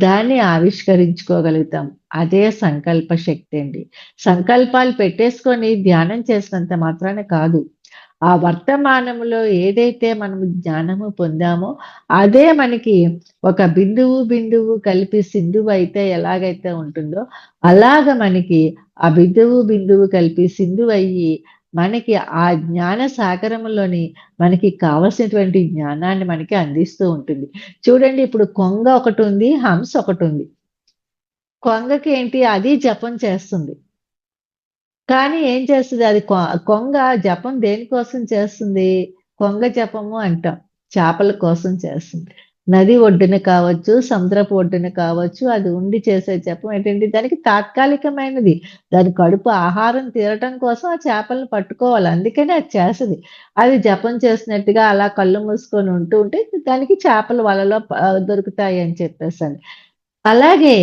దాన్ని ఆవిష్కరించుకోగలుగుతాం. అదే సంకల్ప శక్తి అండి. సంకల్పాలు పెట్టేసుకొని ధ్యానం చేసినంత మాత్రాన కాదు. ఆ వర్తమానంలో ఏదైతే మనము జ్ఞానము పొందామో, అదే మనకి ఒక బిందువు కలిపి సింధువైతే ఎలాగైతే ఉంటుందో, అలాగ మనకి ఆ బిందువు కలిపి సింధువయ్యి, మనకి ఆ జ్ఞాన సాగరములోని మనకి కావాల్సినటువంటి జ్ఞానాన్ని మనకి అందిస్తూ ఉంటుంది. చూడండి ఇప్పుడు కొంగ ఒకటుంది, హంస ఒకటుంది. కొంగకి ఏంటి అది జపం చేస్తుంది. కానీ ఏం చేస్తది అది కొంగ జపం దేనికోసం చేస్తుంది? కొంగ జపము అంటాం. చేపల కోసం చేస్తుంది. నది ఒడ్డున కావచ్చు, సముద్రపు ఒడ్డున కావచ్చు, అది ఉండి చేసే జపం ఏంటంటే దానికి తాత్కాలికమైనది. దాని కడుపు ఆహారం తీరటం కోసం ఆ చేపలను పట్టుకోవాలి. అందుకని అది చేస్తది. అది జపం చేసినట్టుగా అలా కళ్ళు మూసుకొని ఉంటే దానికి చేపలు వలలో దొరుకుతాయి అని చెప్పేసని. అలాగే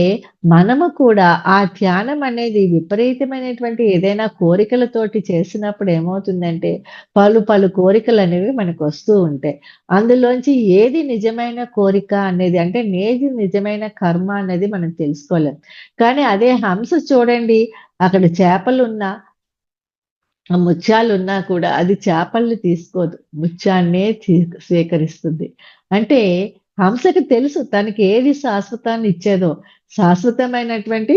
మనము కూడా ఆ ధ్యానం అనేది విపరీతమైనటువంటి ఏదైనా కోరికలతోటి చేసినప్పుడు ఏమవుతుందంటే, పలు కోరికలనేవి మనకొస్తూ ఉంటాయి. అందులోంచి ఏది నిజమైన కోరిక అనేది అంటే ఏది నిజమైన కర్మ అనేది మనం తెలుసుకోలేం. కానీ అదే హంస చూడండి అక్కడ చేపలున్నా, ఆ ముత్యాలున్నా కూడా అది చేపల్ని తీసుకోదు. ముత్యాన్నే స్వీకరిస్తుంది. అంటే హంసకి తెలుసు తనకి ఏది శాశ్వతాన్ని ఇచ్చేదో. శాశ్వతమైనటువంటి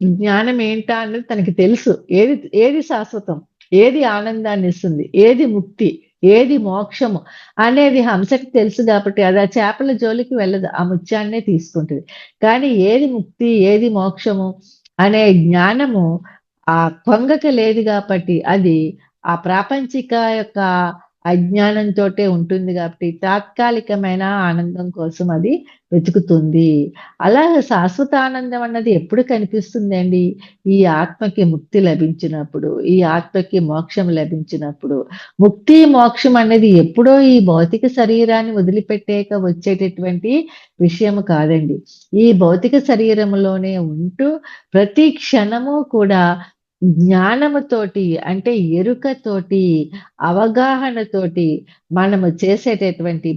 జ్ఞానం ఏంటా అన్నది తనకి తెలుసు. ఏది ఏది శాశ్వతం, ఏది ఆనందాన్ని ఇస్తుంది, ఏది ముక్తి, ఏది మోక్షము అనేది హంసకి తెలుసు కాబట్టి అది ఆ చేపల జోలికి వెళ్ళదు. ఆ ముత్యాన్నే తీసుకుంటది. కానీ ఏది ముక్తి, ఏది మోక్షము అనే జ్ఞానము ఆ కొంగకి లేదు కాబట్టి అది ఆ ప్రాపంచిక యొక్క అజ్ఞానంతోటే ఉంటుంది కాబట్టి తాత్కాలికమైన ఆనందం కోసం అది వెతుకుతుంది. అలాగే శాశ్వత ఆనందం అన్నది ఎప్పుడు కనిపిస్తుందండి? ఈ ఆత్మకి ముక్తి లభించినప్పుడు, ఈ ఆత్మకి మోక్షం లభించినప్పుడు. ముక్తి, మోక్షం అనేది ఎప్పుడో ఈ భౌతిక శరీరాన్ని వదిలిపెట్టాక వచ్చేటటువంటి విషయము కాదండి. ఈ భౌతిక శరీరములోనే ఉంటూ ప్రతి క్షణము కూడా జ్ఞానముతోటి అంటే ఎరుకతోటి, అవగాహనతోటి మనము చేసేటటువంటి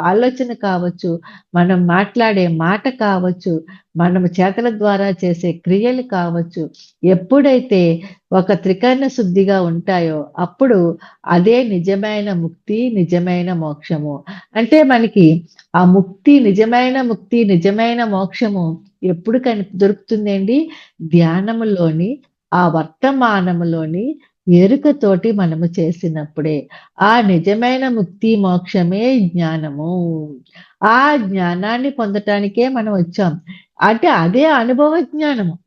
ఆలోచన కావచ్చు, మనం మాట్లాడే మాట కావచ్చు, మనము చేతల ద్వారా చేసే క్రియలు కావచ్చు. ఎప్పుడైతే ఒక త్రికరణ శుద్ధిగా ఉంటాయో అప్పుడు అదే నిజమైన ముక్తి, నిజమైన మోక్షము. అంటే మనకి ఆ ముక్తి, నిజమైన ముక్తి, నిజమైన మోక్షము ఎప్పుడు దొరుకుతుందండి? ధ్యానములోని, ఆ వర్తమానములోని ఎరుకతోటి మనము చేసినప్పుడే. ఆ నిజమైన ముక్తి, మోక్షమే జ్ఞానము. ఆ జ్ఞానాన్ని పొందటానికే మనం వచ్చాం. అంటే అదే అనుభవ జ్ఞానము.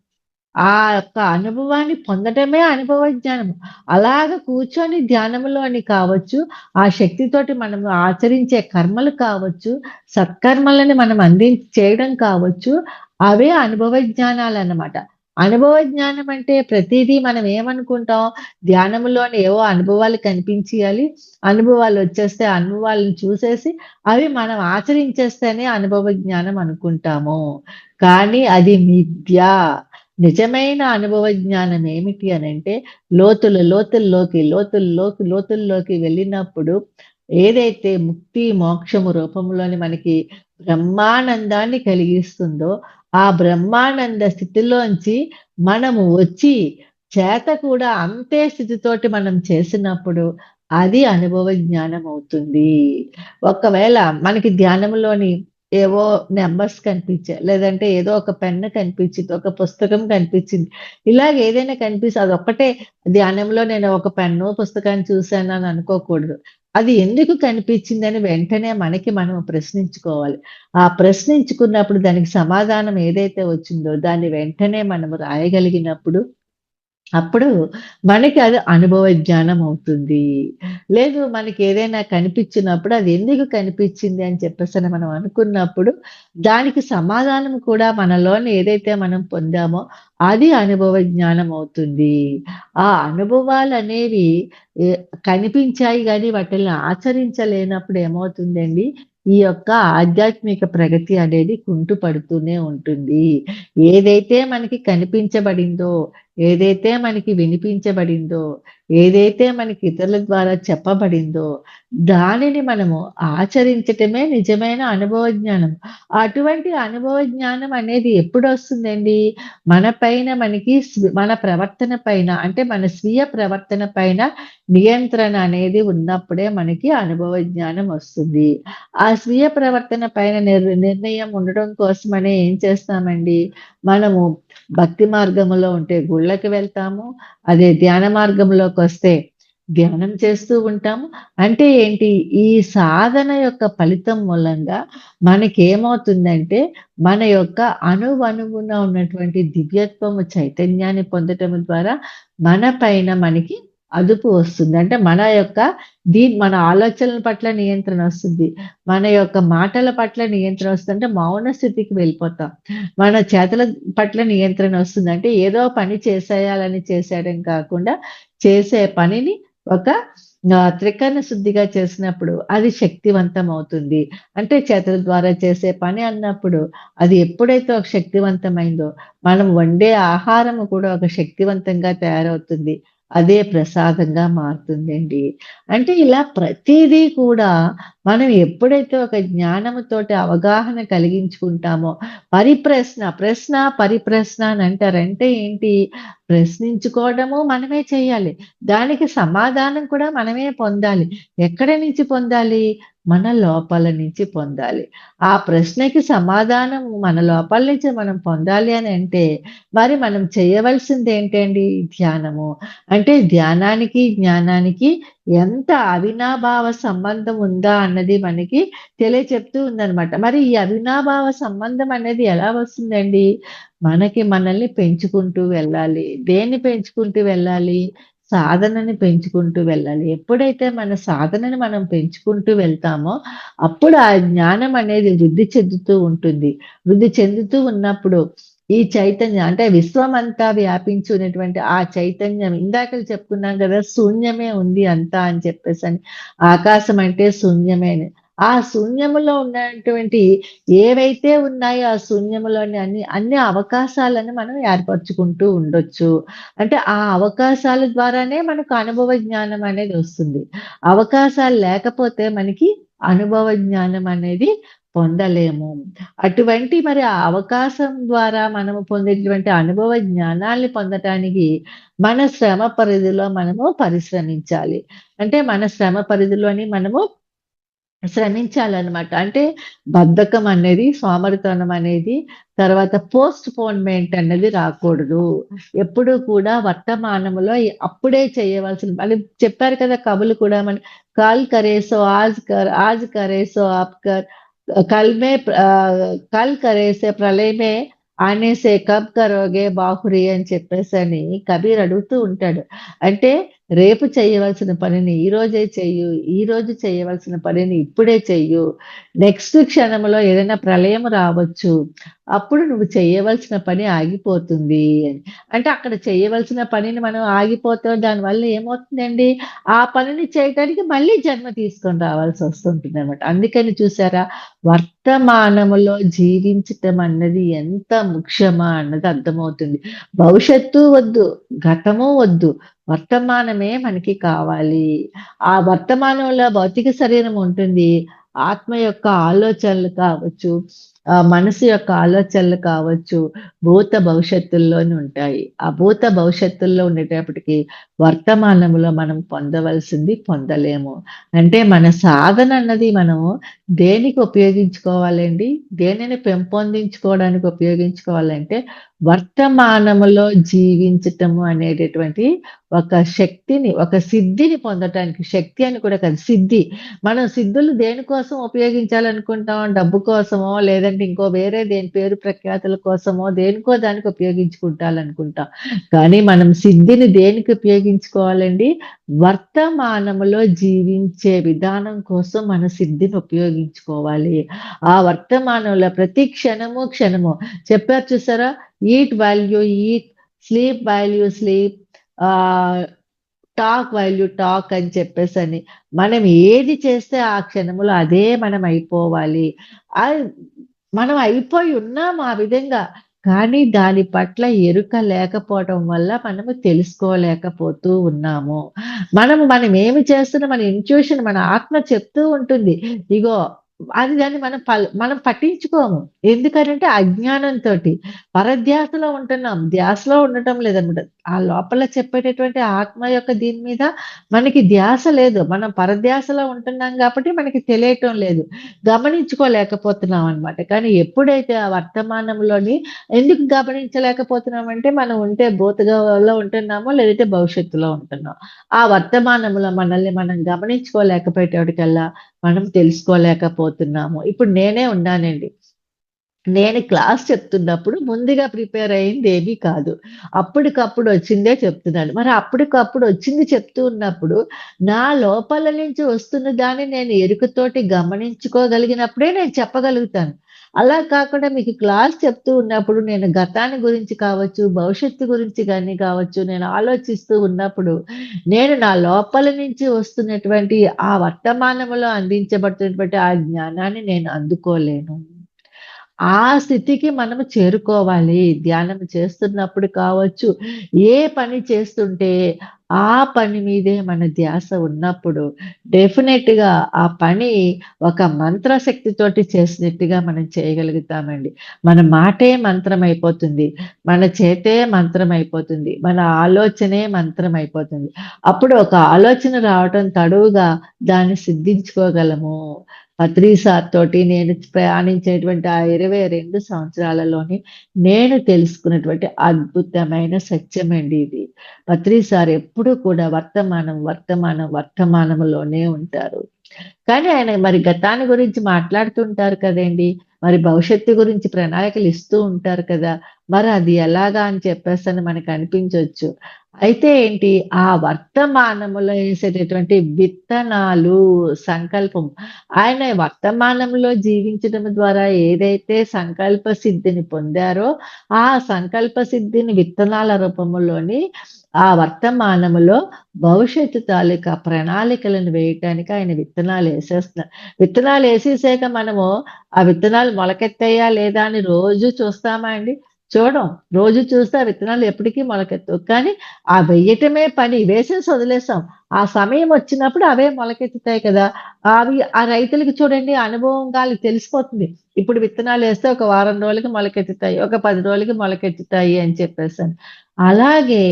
ఆ యొక్క అనుభవాన్ని పొందటమే అనుభవ జ్ఞానము. అలాగ కూర్చొని ధ్యానములోని కావచ్చు, ఆ శక్తితోటి మనము ఆచరించే కర్మలు కావచ్చు, సత్కర్మలని మనం చేయడం కావచ్చు, అవే అనుభవ జ్ఞానాలన్నమాట. అనుభవ జ్ఞానం అంటే ప్రతీదీ మనం ఏమనుకుంటాం, ధ్యానములోని ఏవో అనుభవాలు కనిపించియాలి, అనుభవాలు వచ్చేస్తే ఆ అనుభవాలను చూసేసి, అవి మనం ఆచరించేస్తేనే అనుభవ జ్ఞానం అనుకుంటాము. కానీ అది మిథ్య. నిజమైన అనుభవ జ్ఞానం ఏమిటి అనంటే లోతుల్లోకి వెళ్ళినప్పుడు ఏదైతే ముక్తి, మోక్షము రూపంలోని మనకి బ్రహ్మానందాన్ని కలిగిస్తుందో, ఆ బ్రహ్మానంద స్థితిలోంచి మనము వచ్చి చేత కూడా అంతే స్థితితోటి మనం చేసినప్పుడు అది అనుభవ జ్ఞానం అవుతుంది. ఒకవేళ మనకి ధ్యానంలోని ఏవో నంబర్స్ కనిపించాయి. లేదంటే ఏదో ఒక పెన్ను కనిపించింది. ఒక పుస్తకం కనిపించింది. ఇలాగ ఏదైనా కనిపిస్తే అదొక్కటే ధ్యానంలో నేను ఒక పెన్ను, పుస్తకాన్ని చూశానని అనుకోకూడదు. అది ఎందుకు కనిపించిందని వెంటనే మనకి మనం ప్రశ్నించుకోవాలి. ఆ ప్రశ్నించుకున్నప్పుడు దానికి సమాధానం ఏదైతే వచ్చిందో దాన్ని వెంటనే మనం రాయగలిగినప్పుడు అప్పుడు మనకి అది అనుభవ జ్ఞానం అవుతుంది. లేదు మనకేదైనా కనిపించినప్పుడు అది ఎందుకు కనిపించింది అని చెప్పేసని మనం అనుకున్నప్పుడు, దానికి సమాధానం కూడా మనలోని ఏదైతే మనం పొందామో అది అనుభవ జ్ఞానం అవుతుంది. ఆ అనుభవాలనేవి ఎ కనిపించాయి గానీ వాటిల్ని ఆచరించలేనప్పుడు ఏమవుతుందండి, ఈ యొక్క ఆధ్యాత్మిక ప్రగతి అనేది కుంటుపడుతూనే ఉంటుంది. ఏదైతే మనకి కనిపించబడిందో, ఏదైతే మనకి వినిపించబడిందో, ఏదైతే మనకి ఇతరుల ద్వారా చెప్పబడిందో, దానిని మనము ఆచరించటమే నిజమైన అనుభవ జ్ఞానం. అటువంటి అనుభవ జ్ఞానం అనేది ఎప్పుడొస్తుందండి? మన పైన మనకి మన ప్రవర్తన పైన అంటే మన స్వీయ ప్రవర్తన పైన నియంత్రణ అనేది ఉన్నప్పుడే మనకి అనుభవ జ్ఞానం వస్తుంది. ఆ స్వీయ ప్రవర్తన పైన నిర్ణయం ఉండడం కోసమనే ఏం చేస్తామండి? మనము భక్తి మార్గములో ఉంటే గుళ్ళకి వెళ్తాము. అదే ధ్యాన మార్గంలోకొస్తే ధ్యానం చేస్తూ ఉంటాము. అంటే ఏంటి? ఈ సాధన యొక్క ఫలితం మూలంగా మనకేమవుతుందంటే, మన యొక్క అణువణువున ఉన్నటువంటి దివ్యత్వము చైతన్యాన్ని పొందటం ద్వారా మన పైన మనకి అదుపు వస్తుంది. అంటే మన యొక్క మన ఆలోచనల పట్ల నియంత్రణ వస్తుంది. మన యొక్క మాటల పట్ల నియంత్రణ వస్తుంది. అంటే మౌన స్థితికి వెళ్ళిపోతాం. మన చేతల పట్ల నియంత్రణ వస్తుంది. అంటే ఏదో పని చేసేయాలని చేసేయడం కాకుండా, చేసే పనిని ఒక త్రికరణ శుద్ధిగా చేసినప్పుడు అది శక్తివంతం అవుతుంది. అంటే చేతుల ద్వారా చేసే పని అన్నప్పుడు అది ఎప్పుడైతే ఒక శక్తివంతమైందో, మనం వండే ఆహారము కూడా ఒక శక్తివంతంగా తయారవుతుంది. అదే ప్రసాదంగా మారుతుందండి. అంటే ఇలా ప్రతీదీ కూడా మనం ఎప్పుడైతే ఒక జ్ఞానముతోటి అవగాహన కలిగించుకుంటామో ప్రశ్న, పరిప్రశ్న అని అంటారు. అంటే ఏంటి? ప్రశ్నించుకోవడము మనమే చేయాలి. దానికి సమాధానం కూడా మనమే పొందాలి. ఎక్కడి నుంచి పొందాలి? మన లోపల నుంచి పొందాలి. ఆ ప్రశ్నకి సమాధానం మన లోపల నుంచి మనం పొందాలి అని అంటే, మరి మనం చేయవలసింది ఏంటండి? ధ్యానము. అంటే ధ్యానానికి, జ్ఞానానికి ఎంత అవినాభావ సంబంధం ఉందా అన్నది మనకి తెలియచెప్తూ ఉందనమాట. మరి ఈ అవినాభావ సంబంధం అనేది ఎలా వస్తుందండి? మనల్ని పెంచుకుంటూ వెళ్ళాలి. దేన్ని పెంచుకుంటూ వెళ్ళాలి? సాధనని పెంచుకుంటూ వెళ్ళాలి. ఎప్పుడైతే మన సాధనని మనం పెంచుకుంటూ వెళ్తామో, అప్పుడు ఆ జ్ఞానం అనేది వృద్ధి చెందుతూ ఉంటుంది. వృద్ధి చెందుతూ ఉన్నప్పుడు ఈ చైతన్యం అంటే విశ్వమంతా వ్యాపించి ఉన్నటువంటి ఆ చైతన్యం ఇందాకల చెప్పుకున్నాం కదా! శూన్యమే ఉంది అంతా అని చెప్పేసని. ఆకాశం అంటే శూన్యమే అని. ఆ శూన్యములో ఉన్నటువంటి ఏవైతే ఉన్నాయో ఆ శూన్యములోని అన్ని అవకాశాలను మనం ఏర్పరచుకుంటూ ఉండొచ్చు. అంటే ఆ అవకాశాల ద్వారానే మనకు అనుభవ జ్ఞానం అనేది వస్తుంది. అవకాశాలు లేకపోతే మనకి అనుభవ జ్ఞానం అనేది పొందలేము. అటువంటి మరి ఆ అవకాశం ద్వారా మనము పొందేటువంటి అనుభవ జ్ఞానాల్ని పొందటానికి మన శ్రమ పరిధిలో మనము పరిశ్రమించాలి. అంటే మన శ్రమ పరిధిలోని మనము శ్రమించాలనమాట. అంటే బద్ధకం అనేది, సోమరితనం అనేది, తర్వాత పోస్ట్‌పోన్‌మెంట్ అన్నది రాకూడదు. ఎప్పుడూ కూడా వర్తమానంలో అప్పుడే చేయవలసిన మళ్ళీ చెప్పారు కదా! కవులు కూడా "కాల్ కరే సో ఆజ్ కరే సో అబ్ కర్ కల్ కరే సే ప్రళయ్ మే ఆనే సే కబ్ కరోగే బాహురి" అని చెప్పేసని కబీర్ అడుగుతూ ఉంటాడు. అంటే రేపు చేయవలసిన పనిని ఈ రోజే చెయ్యు. ఈరోజు చేయవలసిన పనిని ఇప్పుడే చెయ్యు. నెక్స్ట్ క్షణంలో ఏదైనా ప్రళయం రావచ్చు. అప్పుడు నువ్వు చేయవలసిన పని ఆగిపోతుంది అని. అంటే అక్కడ చేయవలసిన పనిని మనం ఆగిపోతే దానివల్ల ఏమవుతుందండి? ఆ పనిని చేయటానికి మళ్ళీ జన్మ తీసుకొని రావాల్సొస్తుంటుందనమాట. అందుకని చూసారా? వర్తమానములో జీవించటం అన్నది ఎంత ముఖ్యమా అన్నది అర్థమవుతుంది. భవిష్యత్తు వద్దు, గతము వద్దు. వర్తమానమే మనకి కావాలి. ఆ వర్తమానంలో భౌతిక శరీరం ఉంటుంది. ఆత్మ యొక్క ఆలోచనలు కావచ్చు, మనసు యొక్క ఆలోచనలు కావచ్చు, భూత భవిష్యత్తుల్లోనే ఉంటాయి. ఆ భూత భవిష్యత్తుల్లో ఉండేటప్పటికి వర్తమానంలో మనం పొందవలసింది పొందలేము. అంటే మన సాధన అన్నది మనము దేనికి ఉపయోగించుకోవాలండి? దేనిని పెంపొందించుకోవడానికి ఉపయోగించుకోవాలంటే వర్తమానములో జీవించటము అనేటటువంటి ఒక శక్తిని, ఒక సిద్ధిని పొందటానికి శక్తి అని కూడా కాదు సిద్ధి. మనం సిద్ధులు దేనికోసం ఉపయోగించాలనుకుంటాం? డబ్బు కోసమో, లేదంటే ఇంకో వేరే దేని పేరు ప్రఖ్యాతుల కోసమో, దేనికో దానికి ఉపయోగించుకుంటాలనుకుంటాం. కానీ మనం సిద్ధిని దేనికి ఉపయోగించుకోవాలండి? వర్తమానములో జీవించే విధానం కోసం మన సిద్ధిని ఉపయోగించుకోవాలి. ఆ వర్తమానంలో ప్రతి క్షణము చెప్పారు చూసారా? Eat while you eat, sleep while you sleep, ఆహ్, టాక్ వైల్ యూ టాక్ అని చెప్పేసని. మనం ఏది చేస్తే ఆ క్షణంలో అదే మనం అయిపోవాలి. ఆహ్, మనం అయిపోయి ఉన్నాం ఆ విధంగా. కానీ దాని పట్ల ఎరుక లేకపోవటం వల్ల మనము తెలుసుకోలేకపోతూ ఉన్నాము. మనమేమి చేస్తున్నా మన ఇంట్యూషన్ మన ఆత్మ చెప్తూ ఉంటుంది. ఇగో అది దాన్ని మనం పట్టించుకోము. ఎందుకనంటే అజ్ఞానంతోటి. పరధ్యాసలో ఉంటున్నాం. ధ్యాసలో ఉండటం లేదనమాట. ఆ లోపల చెప్పేటటువంటి ఆత్మ యొక్క దీని మీద మనకి ధ్యాస లేదు. మనం పరధ్యాసలో ఉంటున్నాం కాబట్టి మనకి తెలియటం లేదు. గమనించుకోలేకపోతున్నాం అనమాట. కానీ ఎప్పుడైతే ఆ వర్తమానంలోని ఎందుకు గమనించలేకపోతున్నామంటే మనం భూతకాలంలో ఉంటున్నామో లేదంటే భవిష్యత్తులో ఉంటున్నాం. ఆ వర్తమానంలో మనల్ని మనం గమనించుకోలేకపోయేటప్పటికల్లా మనం తెలుసుకోలేకపోతున్నాము. ఇప్పుడు నేనే ఉన్నానండి. నేను క్లాస్ చెప్తున్నప్పుడు ముందుగా ప్రిపేర్ అయిందేమీ కాదు. అప్పటికప్పుడు వచ్చిందే చెప్తున్నాను. మరి అప్పటికప్పుడు వచ్చింది చెప్తూ ఉన్నప్పుడు, నా లోపల నుంచి వస్తున్న దాన్ని నేను ఎరుకతోటి గమనించుకోగలిగినప్పుడే నేను చెప్పగలుగుతాను. అలా కాకుండా మీకు క్లాస్ చెప్తూ ఉన్నప్పుడు నేను గతాన్ని గురించి కావచ్చు, భవిష్యత్తు గురించి గాని కావచ్చు, నేను ఆలోచిస్తూ ఉన్నప్పుడు, నేను నా లోపల నుంచి వస్తున్నటువంటి ఆ వర్తమానంలో అందించబడుతున్నటువంటి ఆ జ్ఞానాన్ని నేను అందుకోలేను. ఆ స్థితికి మనము చేరుకోవాలి. ధ్యానం చేస్తున్నప్పుడు కావచ్చు, ఏ పని చేస్తుంటే ఆ పని మీదే మన ధ్యాస ఉన్నప్పుడు డెఫినెట్‌గా ఆ పని ఒక మంత్రశక్తితోటి చేసినట్టుగా మనం చేయగలుగుతామండి. మన మాటే మంత్రమైపోతుంది. మన చేతే మంత్రమైపోతుంది. మన ఆలోచనే మంత్రమైపోతుంది. అప్పుడు ఒక ఆలోచన రావటం తడువుగా దాన్ని సిద్ధించుకోగలము. పత్రి సార్ తోటి నేను ప్రయాణించేటువంటి ఆ 22 సంవత్సరాలలోని నేను తెలుసుకున్నటువంటి అద్భుతమైన సత్యమండి ఇది. పత్రి సార్ ఎప్పుడూ కూడా వర్తమానం, వర్తమానం, వర్తమానంలోనే ఉంటారు. కానీ ఆయన మరి గతాన్ని గురించి మాట్లాడుతుంటారు కదండీ! మరి భవిష్యత్తు గురించి ప్రణాళికలు ఇస్తూ ఉంటారు కదా! మరి అది ఎలాగా అని చెప్పేసని మనకనిపించొచ్చు. అయితే ఏంటి, ఆ వర్తమానములో ఏసేటటువంటి విత్తనాలు, సంకల్పం. ఆయన వర్తమానంలో జీవించడం ద్వారా ఏదైతే సంకల్ప సిద్ధిని పొందారో, ఆ సంకల్ప సిద్ధిని విత్తనాల రూపములోని ఆ వర్తమానములో భవిష్యత్తు తాలూకా ప్రణాళికలను వేయటానికి ఆయన విత్తనాలేసేస్తున్నారు. విత్తనాలేసేసాక మనము ఆ విత్తనాలు మొలకెత్తాయా లేదా అని రోజు చూస్తామా అండి? చూడం. రోజు చూస్తే ఆ విత్తనాలు ఎప్పటికీ మొలకెత్తవు. కానీ ఆ వెయ్యటమే పని. వేసేసి వదిలేసాం. ఆ సమయం వచ్చినప్పుడు అవే మొలకెత్తుతాయి కదా! అవి ఆ రైతులకి చూడండి అనుభవంగా ఆళ్ళకి తెలిసిపోతుంది. ఇప్పుడు విత్తనాలేస్తే ఒక వారం రోజులకి మొలకెత్తుతాయి. ఒక 10 రోజులకి మొలకెత్తుతాయి అని చెప్పేసని. అలాగే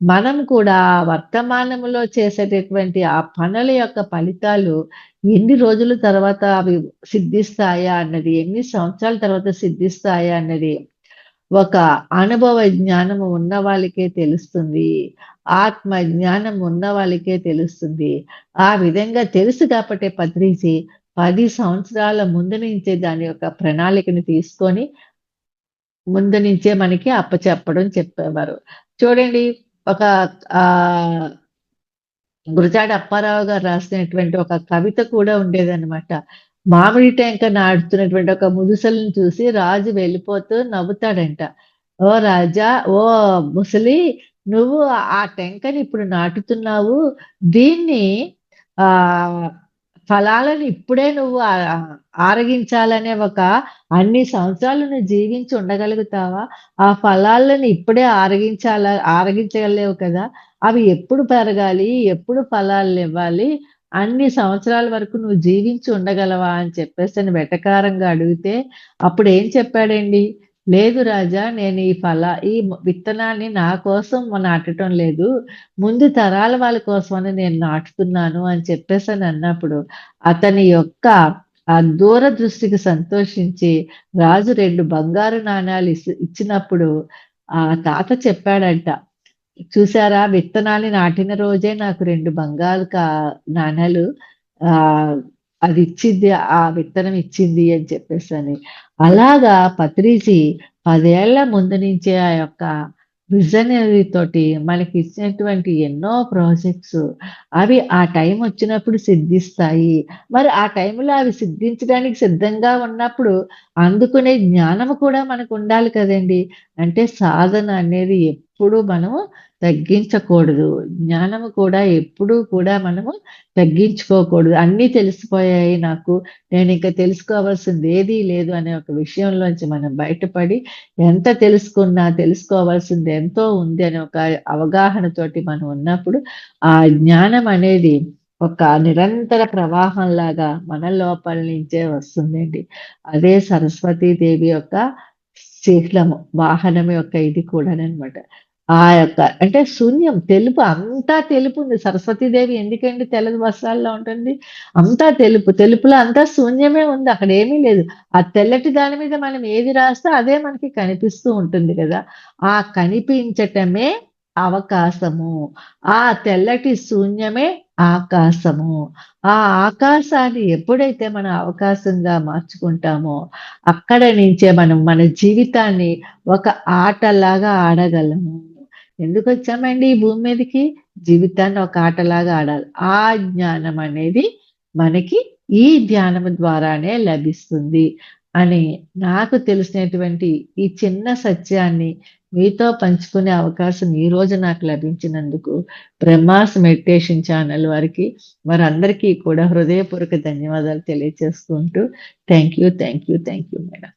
మనం కూడా వర్తమానంలో చేసేటటువంటి ఆ పనుల యొక్క ఫలితాలు ఎన్ని రోజుల తర్వాత అవి సిద్ధిస్తాయా అన్నది, ఎన్ని సంవత్సరాల తర్వాత సిద్ధిస్తాయా అన్నది ఒక అనుభవ జ్ఞానము ఉన్న వాళ్ళకే తెలుస్తుంది. ఆత్మ జ్ఞానం ఉన్న వాళ్ళకే తెలుస్తుంది. ఆ విధంగా తెలుసు కాబట్టే పత్రిజీ 10 సంవత్సరాల ముందు నుంచే దాని యొక్క ప్రణాళికను తీసుకొని ముందు నుంచే మనకి అప్పచెప్పడం చెప్పేవారు. చూడండి ఒక ఆహ్, గురజాడ అప్పారావు గారు రాసినటువంటి ఒక కవిత కూడా ఉండేదనమాట. మామిడి టెంక నాటుతున్నటువంటి ఒక ముదుసలిని చూసి రాజు వెళ్ళిపోతూ నవ్వుతాడంట. "ఓ రాజా! ఓ ముసలి నువ్వు ఆ టెంకని ఇప్పుడు నాటుతున్నావు. దీన్ని ఆహ్, ఫలాలను ఇప్పుడే నువ్వు ఆరగించాలనే ఒక అన్ని సంవత్సరాలు నువ్వు జీవించి ఉండగలుగుతావా? ఆ ఫలాలను ఇప్పుడే ఆరగించగలేవు కదా! అవి ఎప్పుడు పెరగాలి? ఎప్పుడు ఫలాలనివ్వాలి? అన్ని సంవత్సరాల వరకు నువ్వు జీవించి ఉండగలవా? అని చెప్పేసని వెటకారంగా అడిగితే, అప్పుడేం చెప్పాడండి? లేదు రాజా నేను ఈ విత్తనాన్ని నా కోసం నాటటం లేదు. ముందు తరాల వాళ్ళ కోసమని నేను నాటుతున్నాను అని చెప్పేసని అన్నప్పుడు, అతని యొక్క ఆ దూరదృష్టికి సంతోషించి రాజు 2 బంగారు నాణాలు ఇచ్చినప్పుడు ఆ తాత చెప్పాడంట. చూసారా విత్తనాన్ని నాటిన రోజే నాకు 2 బంగారు నాణాలు ఆహ్, అది ఇచ్చింది. ఆ విత్తనం ఇచ్చింది అని చెప్పేసని. అలాగా పత్రిజీ 10 ఏళ్ల ముందు నుంచే ఆ యొక్క విజనరీ తోటి మనకి ఇచ్చినటువంటి ఎన్నో ప్రాజెక్ట్స్ అవి ఆ టైం వచ్చినప్పుడు సిద్ధిస్తాయి. మరి ఆ టైంలో అవి సిద్ధించడానికి సిద్ధంగా ఉన్నప్పుడు అందుకునే జ్ఞానము కూడా మనకుండాలి కదండీ! అంటే సాధన అనేది ఎప్పుడు మనము తగ్గించకూడదు. జ్ఞానము కూడా ఎప్పుడూ కూడా మనము తగ్గించుకోకూడదు. అన్నీ తెలిసిపోయాయి నాకు. నేనింక తెలుసుకోవాల్సిందేదీ లేదు అనే ఒక విషయంలోంచి మనం బయటపడి, ఎంత తెలుసుకున్నా తెలుసుకోవాల్సింది ఎంతో ఉంది అనే ఒక అవగాహనతోటి మనం ఉన్నప్పుడు, ఆ జ్ఞానం అనేది ఒక నిరంతర ప్రవాహంలాగా మన లోపల నుంచే వస్తుందండి. అదే సరస్వతీదేవి యొక్క శీలము, వాహనం యొక్క ఇది కూడాననమాట. ఆ యొక్క అంటే శూన్యం. తెలుపు అంతా తెలుపుంది. సరస్వతీదేవి ఎందుకండి తెల్ల వస్త్రాల్లో ఉంటుంది? అంతా తెలుపు. తెలుపులో అంతా శూన్యమే ఉంది. అక్కడేమీ లేదు. ఆ తెల్లటి దాని మీద మనం ఏది రాస్తే అదే మనకి కనిపిస్తూ ఉంటుంది గదా! ఆ కనిపించటమే అవకాశము. ఆ తెల్లటి శూన్యమే ఆకాశము. ఆ ఆకాశాన్ని ఎప్పుడైతే మనం అవకాశంగా మార్చుకుంటామో, అక్కడ నుంచే మనం మన జీవితాన్ని ఒక ఆటలాగా ఆడగలము. ఎందుకొచ్చామండి ఈ భూమి మీదకి? జీవితాన్ని ఒక ఆటలాగా ఆడాలి. ఆ జ్ఞానం అనేది మనకి ఈ ధ్యానము ద్వారానే లభిస్తుంది అని నాకు తెలిసినటువంటి ఈ చిన్న సత్యాన్ని మీతో పంచుకునే అవకాశం ఈరోజు నాకు లభించినందుకు బ్రహ్మాస్ మెడిటేషన్ ఛానల్ వారికి వారందరికీ కూడా హృదయపూర్వక ధన్యవాదాలు తెలియచేసుకుంటూ thank you. Thank you. Thank you madam.